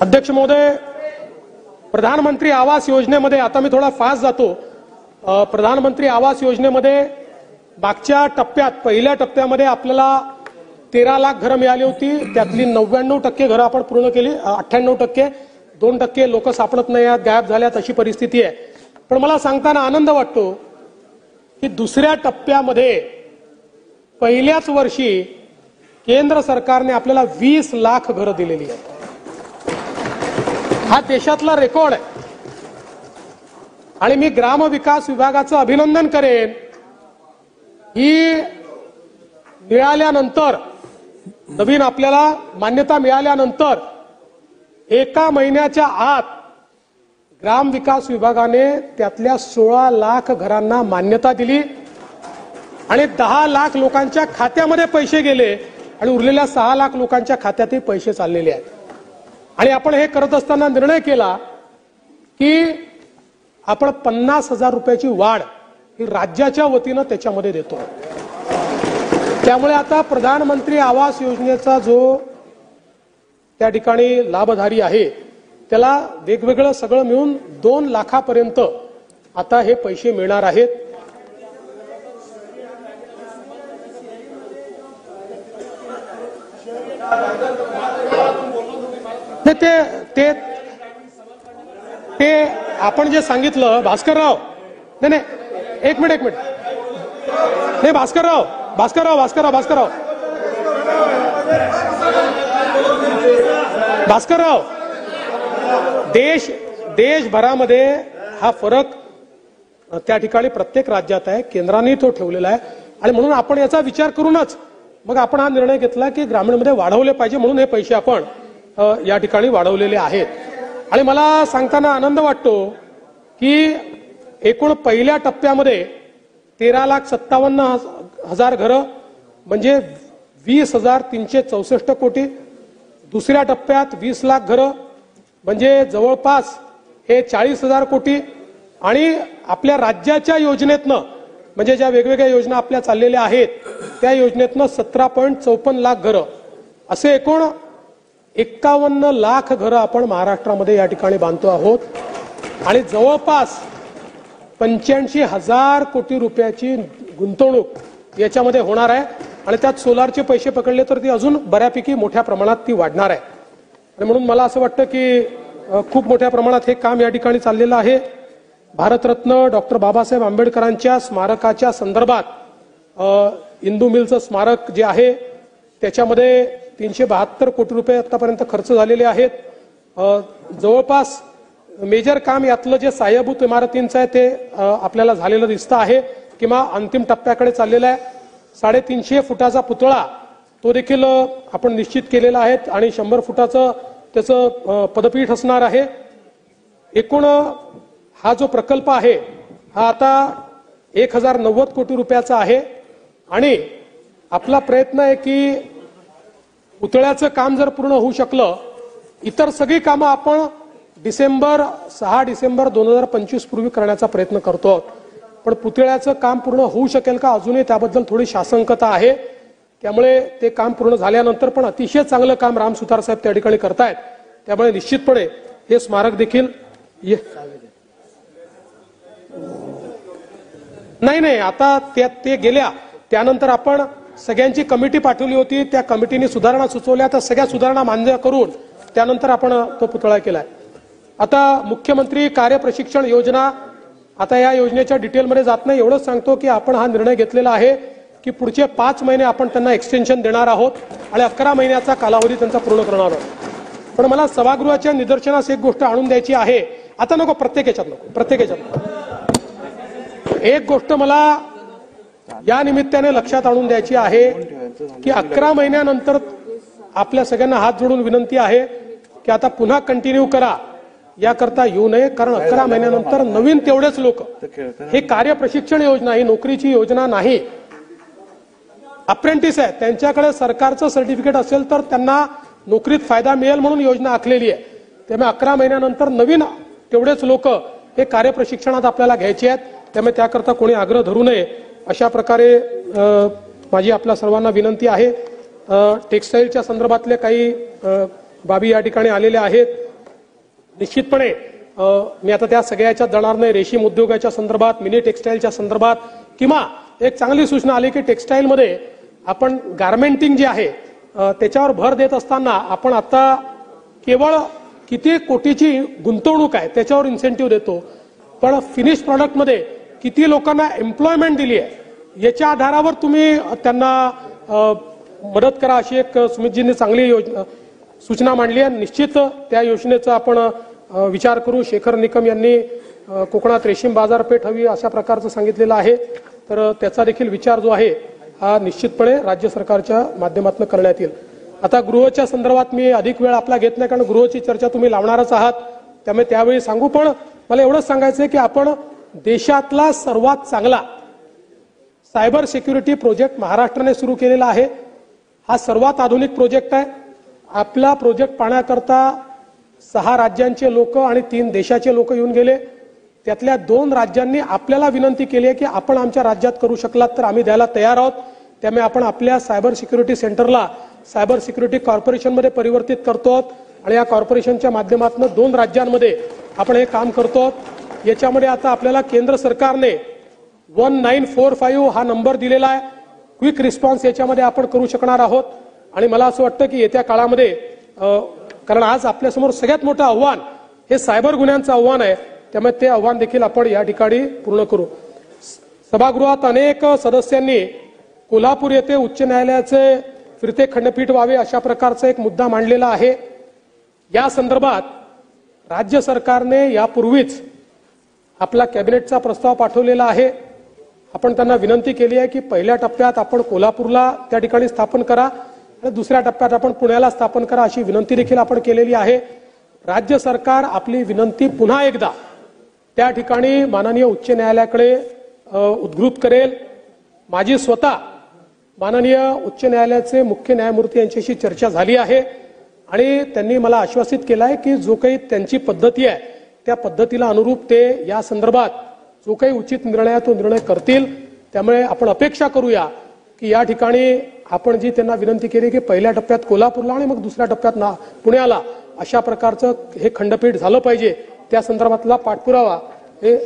अध्यक्ष महोदय, प्रधानमंत्री आवास योजनेमध्ये, आता मी थोडा फास्ट जातो. प्रधानमंत्री आवास योजनेमध्ये मागच्या टप्प्यात, पहिल्या टप्प्यामध्ये आपल्याला 13 लाख घरं मिळाली होती. त्यातली 99% घरं आपण पूर्ण केली. 98%, 2% लोक सापडत नाही आहेत, गायब झाल्यात, अशी परिस्थिती आहे. पण मला सांगताना आनंद वाटतो की दुसऱ्या टप्प्यामध्ये पहिल्याच वर्षी केंद्र सरकारने आपल्याला 20 लाख घरं दिलेली आहेत. हा देशातला रेकॉर्ड आहे. आणि मी ग्रामविकास विभागाचं अभिनंदन करेन. ही मिळाल्यानंतर, नवीन आपल्याला मान्यता मिळाल्यानंतर 1 महिन्याच्या आत ग्रामविकास विभागाने त्यातल्या 16 लाख घरांना मान्यता दिली आणि 10 लाख लोकांच्या खात्यामध्ये पैसे गेले आणि उरलेल्या 6 लाख लोकांच्या खात्यातही पैसे चाललेले आहेत. आणि आपण हे करत असताना निर्णय केला की आपण 50,000 रुपयाची वाढ ही राज्याच्या वतीनं त्याच्यामध्ये देतो. त्यामुळे आता प्रधानमंत्री आवास योजनेचा जो त्या ठिकाणी लाभधारी आहे त्याला वेगवेगळं सगळं मिळून 2 लाखापर्यंत आता हे पैसे मिळणार आहेत. ते आपण जे सांगितलं भास्करराव, नाही एक मिनिट नाही, भास्करराव, देशभरामध्ये हा फरक त्या ठिकाणी प्रत्येक राज्यात आहे, केंद्राने तो ठेवलेला आहे. आणि म्हणून आपण याचा विचार करूनच मग आपण हा निर्णय घेतला की ग्रामीणमध्ये वाढवले पाहिजे, म्हणून हे पैसे आपण या ठिकाणी वाढवलेले आहेत. आणि मला सांगताना आनंद वाटतो की एकूण पहिल्या टप्प्यामध्ये 13,57,000 घरं म्हणजे 20,364 कोटी, दुसऱ्या टप्प्यात 20 लाख घरं म्हणजे जवळपास हे 40,000 कोटी, आणि आपल्या राज्याच्या योजनेतनं म्हणजे ज्या वेगवेगळ्या योजना आपल्या चाललेल्या आहेत त्या योजनेतनं 17.54 लाख घरं, असे एकूण 51 लाख घरं आपण महाराष्ट्रामध्ये या ठिकाणी बांधतो आहोत. आणि जवळपास 85,000 कोटी रुपयाची गुंतवणूक याच्यामध्ये होणार आहे. आणि त्यात सोलारचे पैसे पकडले तर ती अजून बऱ्यापैकी मोठ्या प्रमाणात ती वाढणार आहे. आणि म्हणून मला असं वाटतं की खूप मोठ्या प्रमाणात हे काम या ठिकाणी चाललेलं आहे. भारतरत्न डॉक्टर बाबासाहेब आंबेडकरांच्या स्मारकाच्या संदर्भात इंदू मिलचं स्मारक जे आहे त्याच्यामध्ये 372 कोटी रुपये आतापर्यंत खर्च झालेले आहेत. जवळपास मेजर काम यातलं जे सहाय्यभूत इमारतींचं आहे ते आपल्याला झालेलं दिसतं आहे किंवा अंतिम टप्प्याकडे चाललेलं आहे. 350 फुटाचा पुतळा तो देखील आपण निश्चित केलेला आहे आणि 100 फुटाचं त्याचं पदपीठ असणार आहे. एकूण हा जो प्रकल्प आहे हा आता 1090 कोटी रुपयाचा आहे. आणि आपला प्रयत्न आहे की पुतळ्याचं काम जर पूर्ण होऊ शकलं, इतर सगळी कामं आपण 6 डिसेंबर 2025 पूर्वी करण्याचा प्रयत्न करतो आहोत. पण पुतळ्याचं काम पूर्ण होऊ शकेल का अजूनही त्याबद्दल थोडी शासंकता आहे. त्यामुळे ते काम पूर्ण झाल्यानंतर पण अतिशय चांगलं काम राम सुतार साहेब त्या ठिकाणी करतायत. त्यामुळे निश्चितपणे हे स्मारक देखील नाही आता ते गेल्या त्यानंतर आपण सगळ्यांची कमिटी पाठवली होती. त्या कमिटीने सुधारणा सुचवल्या. तर सगळ्या सुधारणा मान्य करून त्यानंतर आपण तो पुतळा केलाय. आता मुख्यमंत्री कार्य प्रशिक्षण योजना, आता या योजनेच्या डिटेलमध्ये जात नाही. एवढंच सांगतो की आपण हा निर्णय घेतलेला आहे की पुढचे 5 महिने आपण त्यांना एक्सटेन्शन देणार आहोत आणि 11 महिन्याचा कालावधी त्यांचा पूर्ण करणार आहोत. पण मला सभागृहाच्या निदर्शनास एक गोष्ट आणून द्यायची आहे. आता नको, प्रत्येक याच्यात एक गोष्ट मला या निमित्ताने लक्षात आणून द्यायची आहे की 11 महिन्यानंतर आपल्या सगळ्यांना हात जोडून विनंती आहे की आता पुन्हा कंटिन्यू करा, याकरता येऊ नये. कारण 11 महिन्यानंतर नवीन तेवढेच लोक, हे कार्य प्रशिक्षण योजना, ही नोकरीची योजना नाही, अप्रेंटिस आहे. त्यांच्याकडे सरकारचं सर्टिफिकेट असेल तर त्यांना नोकरीत फायदा मिळेल म्हणून योजना आखलेली आहे. त्यामुळे 11 महिन्यानंतर नवीन तेवढेच लोक हे कार्य प्रशिक्षणात आपल्याला घ्यायचे आहेत. त्यामुळे त्याकरता कोणी आग्रह धरू नये, अशा प्रकारे माझी आपल्या सर्वांना विनंती आहे. टेक्सटाईलच्या संदर्भातले काही बाबी या ठिकाणी आलेल्या आहेत. निश्चितपणे मी आता त्या सगळ्याच्या जाणार नाही. रेशीम उद्योगाच्या संदर्भात, मिनी टेक्सटाईलच्या संदर्भात, किंवा एक चांगली सूचना आली की टेक्सटाईलमध्ये आपण गारमेंटिंग जे आहे त्याच्यावर भर देत असताना आपण आता केवळ किती कोटीची गुंतवणूक आहे त्याच्यावर इन्सेंटिव्ह देतो, पण फिनिश प्रॉडक्टमध्ये किती लोकांना एम्प्लॉयमेंट दिली आहे याच्या आधारावर तुम्ही त्यांना मदत करा, अशी एक सुमितजींनी चांगली सूचना मांडली आहे. निश्चित त्या योजनेचा आपण विचार करू. शेखर निकम यांनी कोकणात रेशीम बाजारपेठ हवी अशा प्रकारचं सांगितलेलं आहे. तर त्याचा देखील विचार जो आहे हा निश्चितपणे राज्य सरकारच्या माध्यमातून करण्यात येईल. आता गृहच्या संदर्भात मी अधिक वेळ आपला घेत नाही, कारण गृहची चर्चा तुम्ही लावणारच आहात, त्यामुळे त्यावेळी सांगू. पण मला एवढंच सांगायचं आहे की आपण देशातला सर्वात चांगला सायबर सिक्युरिटी प्रोजेक्ट महाराष्ट्राने सुरू केलेला आहे. हा सर्वात आधुनिक प्रोजेक्ट आहे. आपला प्रोजेक्ट पाहण्याकरता 6 राज्यांचे लोक आणि 3 देशाचे लोक येऊन गेले. त्यातल्या 2 राज्यांनी आपल्याला विनंती केली आहे की आपण आमच्या राज्यात करू शकलात तर आम्ही द्यायला तयार आहोत. त्यामुळे आपण आपल्या सायबर सिक्युरिटी सेंटरला सायबर सिक्युरिटी कॉर्पोरेशनमध्ये परिवर्तित करतो आहोत आणि या कॉर्पोरेशनच्या माध्यमातून 2 राज्यांमध्ये आपण हे काम करतो आहोत. याच्यामध्ये आता आपल्याला केंद्र सरकारने 1945 हा नंबर दिलेला आहे. क्विक रिस्पॉन्स याच्यामध्ये आपण करू शकणार आहोत. आणि मला असं वाटतं की येत्या काळामध्ये, कारण आज आपल्यासमोर सगळ्यात मोठं आव्हान हे सायबर गुन्ह्यांचं आव्हान आहे, त्यामुळे ते आव्हान देखील आपण या ठिकाणी पूर्ण करू. सभागृहात अनेक सदस्यांनी कोल्हापूर येथे उच्च न्यायालयाचे फिरते खंडपीठ व्हावे अशा प्रकारचा एक मुद्दा मांडलेला आहे. या संदर्भात राज्य सरकारने यापूर्वीच आपला कॅबिनेटचा प्रस्ताव पाठवलेला आहे. आपण त्यांना विनंती केली आहे की पहिल्या टप्प्यात आपण कोल्हापूरला त्या ठिकाणी स्थापन करा आणि दुसऱ्या टप्प्यात आपण पुण्याला स्थापन करा, अशी विनंती देखील आपण केलेली आहे. राज्य सरकार आपली विनंती पुन्हा एकदा त्या ठिकाणी माननीय उच्च न्यायालयाकडे उद्घृत करेल. माझी स्वतः माननीय उच्च न्यायालयाचे मुख्य न्यायमूर्ती यांच्याशी चर्चा झाली आहे आणि त्यांनी मला आश्वासित केलं आहे की जो काही त्यांची पद्धती आहे त्या पद्धतीला अनुरूप ते या संदर्भात जो काही उचित निर्णय आहे तो निर्णय करतील. त्यामुळे आपण अपेक्षा करूया की या ठिकाणी आपण जी त्यांना विनंती केली की पहिल्या टप्प्यात कोल्हापूरला आणि मग दुसऱ्या टप्प्यात पुण्याला अशा प्रकारचं हे खंडपीठ झालं पाहिजे, त्या संदर्भातला पाठपुरावा हे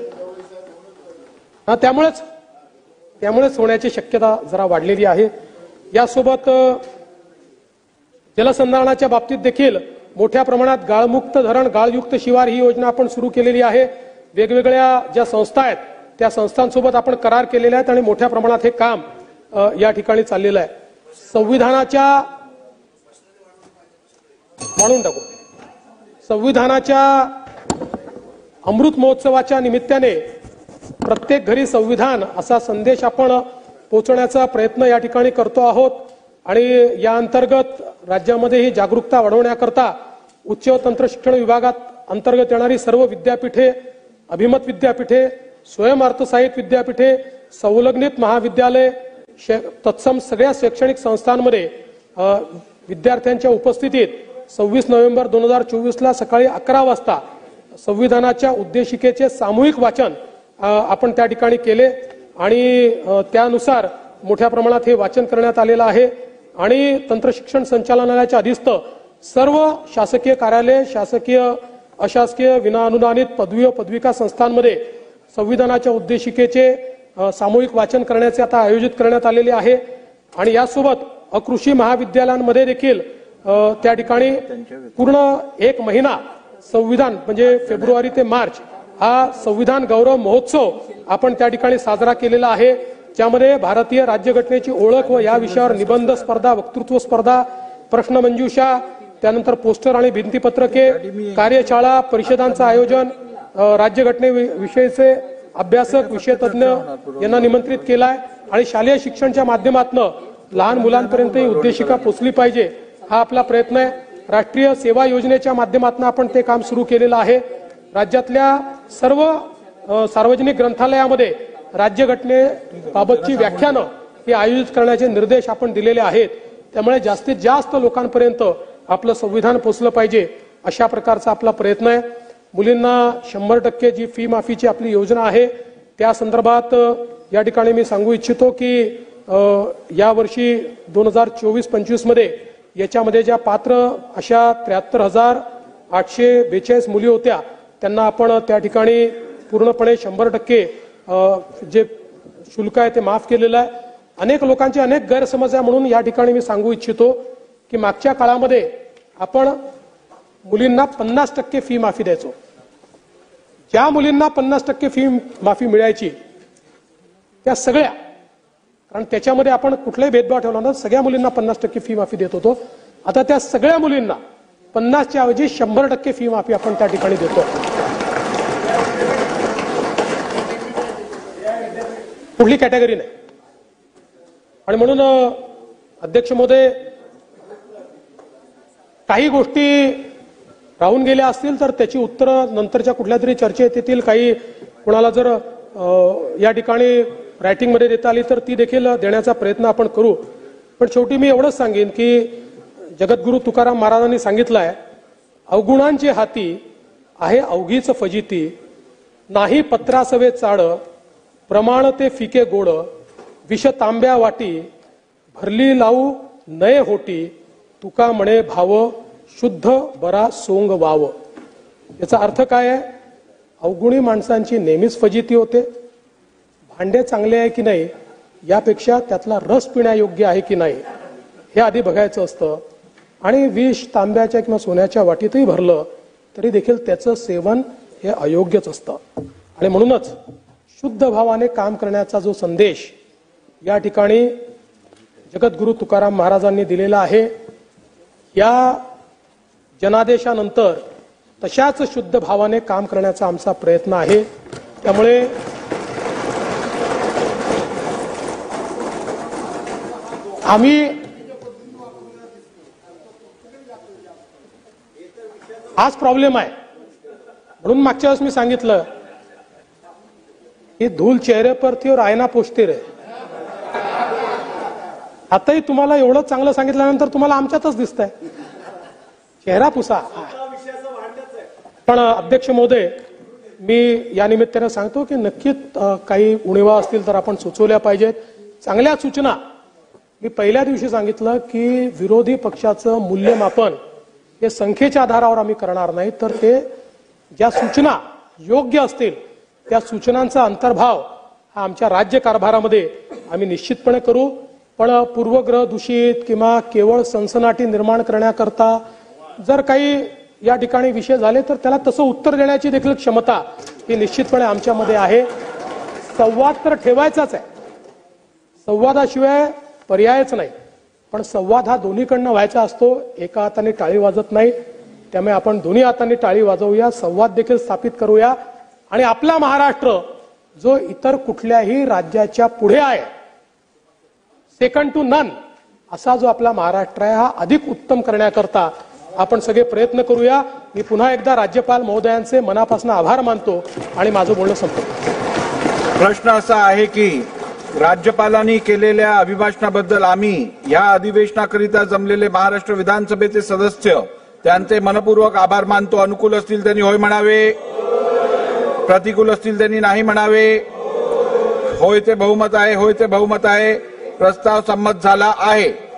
त्यामुळेच होण्याची शक्यता जरा वाढलेली आहे. यासोबत जलसंधारणाच्या बाबतीत देखील मोठ्या प्रमाणात गाळमुक्त धरण, गाळयुक्त शिवार ही योजना आपण सुरू केलेली आहे. वेगवेगळ्या ज्या संस्था आहेत त्या संस्थांसोबत आपण करार केलेले आहेत आणि मोठ्या प्रमाणात हे काम या ठिकाणी चाललेलं आहे. संविधानाच्या अमृत महोत्सवाच्या निमित्ताने प्रत्येक घरी संविधान असा संदेश आपण पोहोचवण्याचा प्रयत्न या ठिकाणी करतो आहोत आणि या अंतर्गत राज्यामध्ये ही जागरूकता वाढवण्याकरता उच्च व तंत्र शिक्षण विभागात अंतर्गत येणारी सर्व विद्यापीठे, अभिमत विद्यापीठे, स्वयंअर्थसहाय्यित विद्यापीठे, संलग्नित महाविद्यालय, तत्सम सगळ्या शैक्षणिक संस्थांमध्ये विद्यार्थ्यांच्या उपस्थितीत 26 नोव्हेंबर 2024 ला सकाळी 11 वाजता संविधानाच्या उद्देशिकेचे सामूहिक वाचन आपण त्या ठिकाणी केले आणि त्यानुसार मोठ्या प्रमाणात हे वाचन करण्यात आलेलं आहे आणि तंत्रशिक्षण संचालनालयाच्या अधीस्त सर्व शासकीय कार्यालय, शासकीय अशासकीय विनाअनुदानित पदवी व पदविका संस्थांमध्ये संविधानाच्या उद्देशिकेचे सामूहिक वाचन करण्याचे आता आयोजित करण्यात आलेले आहे आणि यासोबत अकृषी महाविद्यालयांमध्ये देखील त्या ठिकाणी पूर्ण एक महिना संविधान म्हणजे फेब्रुवारी ते मार्च हा संविधान गौरव महोत्सव आपण त्या ठिकाणी साजरा केलेला आहे, ज्यामध्ये भारतीय राज्यघटनेची ओळख व या विषयावर निबंध स्पर्धा, वक्तृत्व स्पर्धा, प्रश्नमंजुषा, त्यानंतर पोस्टर आणि भिंतीपत्रके, कार्यशाळा, परिषदांचं आयोजन, राज्यघटनेविषयीचे अभ्यासक, विषय तज्ञ यांना निमंत्रित केलाय आणि शालेय शिक्षणाच्या माध्यमातून लहान मुलांपर्यंत ही उद्देशिका पोहोचली पाहिजे हा आपला प्रयत्न आहे। राष्ट्रीय सेवा योजनेच्या माध्यमातून आपण ते काम सुरू केलेलं आहे। राज्यातल्या सर्व सार्वजनिक ग्रंथालयामध्ये राज्यघटनेबाबतची व्याख्यानं ही आयोजित करण्याचे निर्देश आपण दिलेले आहेत, त्यामुळे जास्तीत जास्त लोकांपर्यंत आपलं संविधान पोहोचलं पाहिजे अशा प्रकारचा आपला प्रयत्न आहे। मुलींना 100% जी फी माफीची आपली योजना आहे त्या संदर्भात या ठिकाणी मी सांगू इच्छितो की या वर्षी 2024-25 मध्ये याच्यामध्ये ज्या पात्र अशा 73,842 मुली होत्या त्यांना आपण त्या ठिकाणी पूर्णपणे 100% जे शुल्क आहे ते माफ केलेलं आहे। अनेक लोकांचे अनेक गैरसमज आहे म्हणून या ठिकाणी मी सांगू इच्छितो की मागच्या काळामध्ये आपण मुलींना 50% फी माफी द्यायचो। ज्या मुलींना 50% फी माफी मिळायची त्या सगळ्या, कारण त्याच्यामध्ये आपण कुठलाही भेदभाव ठेवला नव्हता, सगळ्या मुलींना 50% फी माफी देत होतो। आता त्या सगळ्या मुलींना 50च्या ऐवजी 100% फी माफी आपण त्या ठिकाणी देतो। कुठली कॅटेगरी नाही आणि म्हणून अध्यक्ष महोदय काही गोष्टी राहून गेल्या असतील तर त्याची उत्तरं नंतरच्या कुठल्या तरी चर्चेत येतील। काही कोणाला जर या ठिकाणी रायटिंग मध्ये देता आली तर ती देखील देण्याचा प्रयत्न आपण करू। पण शेवटी मी एवढंच सांगेन की जगद्गुरु तुकाराम महाराजांनी सांगितलंय, अवगुणांची हाती आहे अवघीच फजिती, नाही पत्रासवे चाड, प्रमाण ते फिके गोड, विष तांब्या वाटी, भरली लावू नये होटी, तुका म्हणे भाव, शुद्ध बरा सोंग वाव। याचा अर्थ काय आहे? अवगुणी माणसांची नेहमीच फजिती होते। भांडे चांगले आहे की नाही यापेक्षा त्यातला रस पिण्यायोग्य आहे की नाही हे आधी बघायचं असतं आणि विष तांब्याच्या किंवा सोन्याच्या वाटीतही भरलं तरी देखील त्याचं सेवन हे अयोग्यच असतं आणि म्हणूनच शुद्ध भावाने काम करण्याचा जो संदेश या ठिकाणी जगद्गुरु तुकाराम महाराजांनी दिलेला आहे, या जनादेशानंतर तशाच शुद्ध भावाने काम करण्याचा आमचा प्रयत्न आहे। त्यामुळे आम्ही हाच प्रॉब्लेम आहे म्हणून मागच्या वेळेस मी सांगितलं की धूल चेहरे पर थी और आईना पोछते रहे। आताही तुम्हाला एवढं चांगलं सांगितल्यानंतर तुम्हाला आमच्यातच दिसतंय, चेहरा पुसा। पण अध्यक्ष महोदय मी या निमित्ताने सांगतो की नक्कीच काही उणिवा असतील तर आपण सुचवल्या पाहिजेत। चांगल्या सूचना मी पहिल्या दिवशी सांगितलं की विरोधी पक्षाचं मूल्यमापन हे संख्येच्या आधारावर आम्ही करणार नाही, तर ते ज्या सूचना योग्य असतील त्या सूचनांचा अंतर्भाव हा आमच्या राज्य कारभारामध्ये आम्ही निश्चितपणे करू। पण पूर्वग्रह दूषित किंवा केवळ सनसनाटी निर्माण करण्याकरता जर काही या ठिकाणी विषय झाले तर त्याला तसं उत्तर देण्याची देखील क्षमता ही निश्चितपणे आमच्यामध्ये आहे। संवाद तर ठेवायचाच आहे, संवादाशिवाय पर्यायच नाही, पण संवाद हा दोन्हीकडनं व्हायचा असतो, एका हाताने टाळी वाजत नाही। त्यामुळे आपण दोन्ही हातांनी टाळी वाजवूया, संवाद देखील स्थापित करूया आणि आपला महाराष्ट्र जो इतर कुठल्याही राज्याच्या पुढे आहे, सेकंड टू नन असा जो आपला महाराष्ट्र आहे हा अधिक उत्तम करण्याकरता आपण सगळे प्रयत्न करूया। मी पुन्हा एकदा राज्यपाल महोदयांचे मनापासून आभार मानतो आणि माझं बोलणं संपतो। प्रश्न असा आहे की राज्यपालांनी केलेल्या अभिभाषणाबद्दल आम्ही या अधिवेशनाकरिता जमलेले महाराष्ट्र विधानसभेचे सदस्य त्यांचे मनपूर्वक आभार मानतो. अनुकूल असतील त्यांनी होय म्हणावे, प्रतिकूल असतील त्यांनी नाही म्हणावे. होयचे बहुमत आहे, होयचे बहुमत आहे. प्रस्ताव संमत झाला आहे.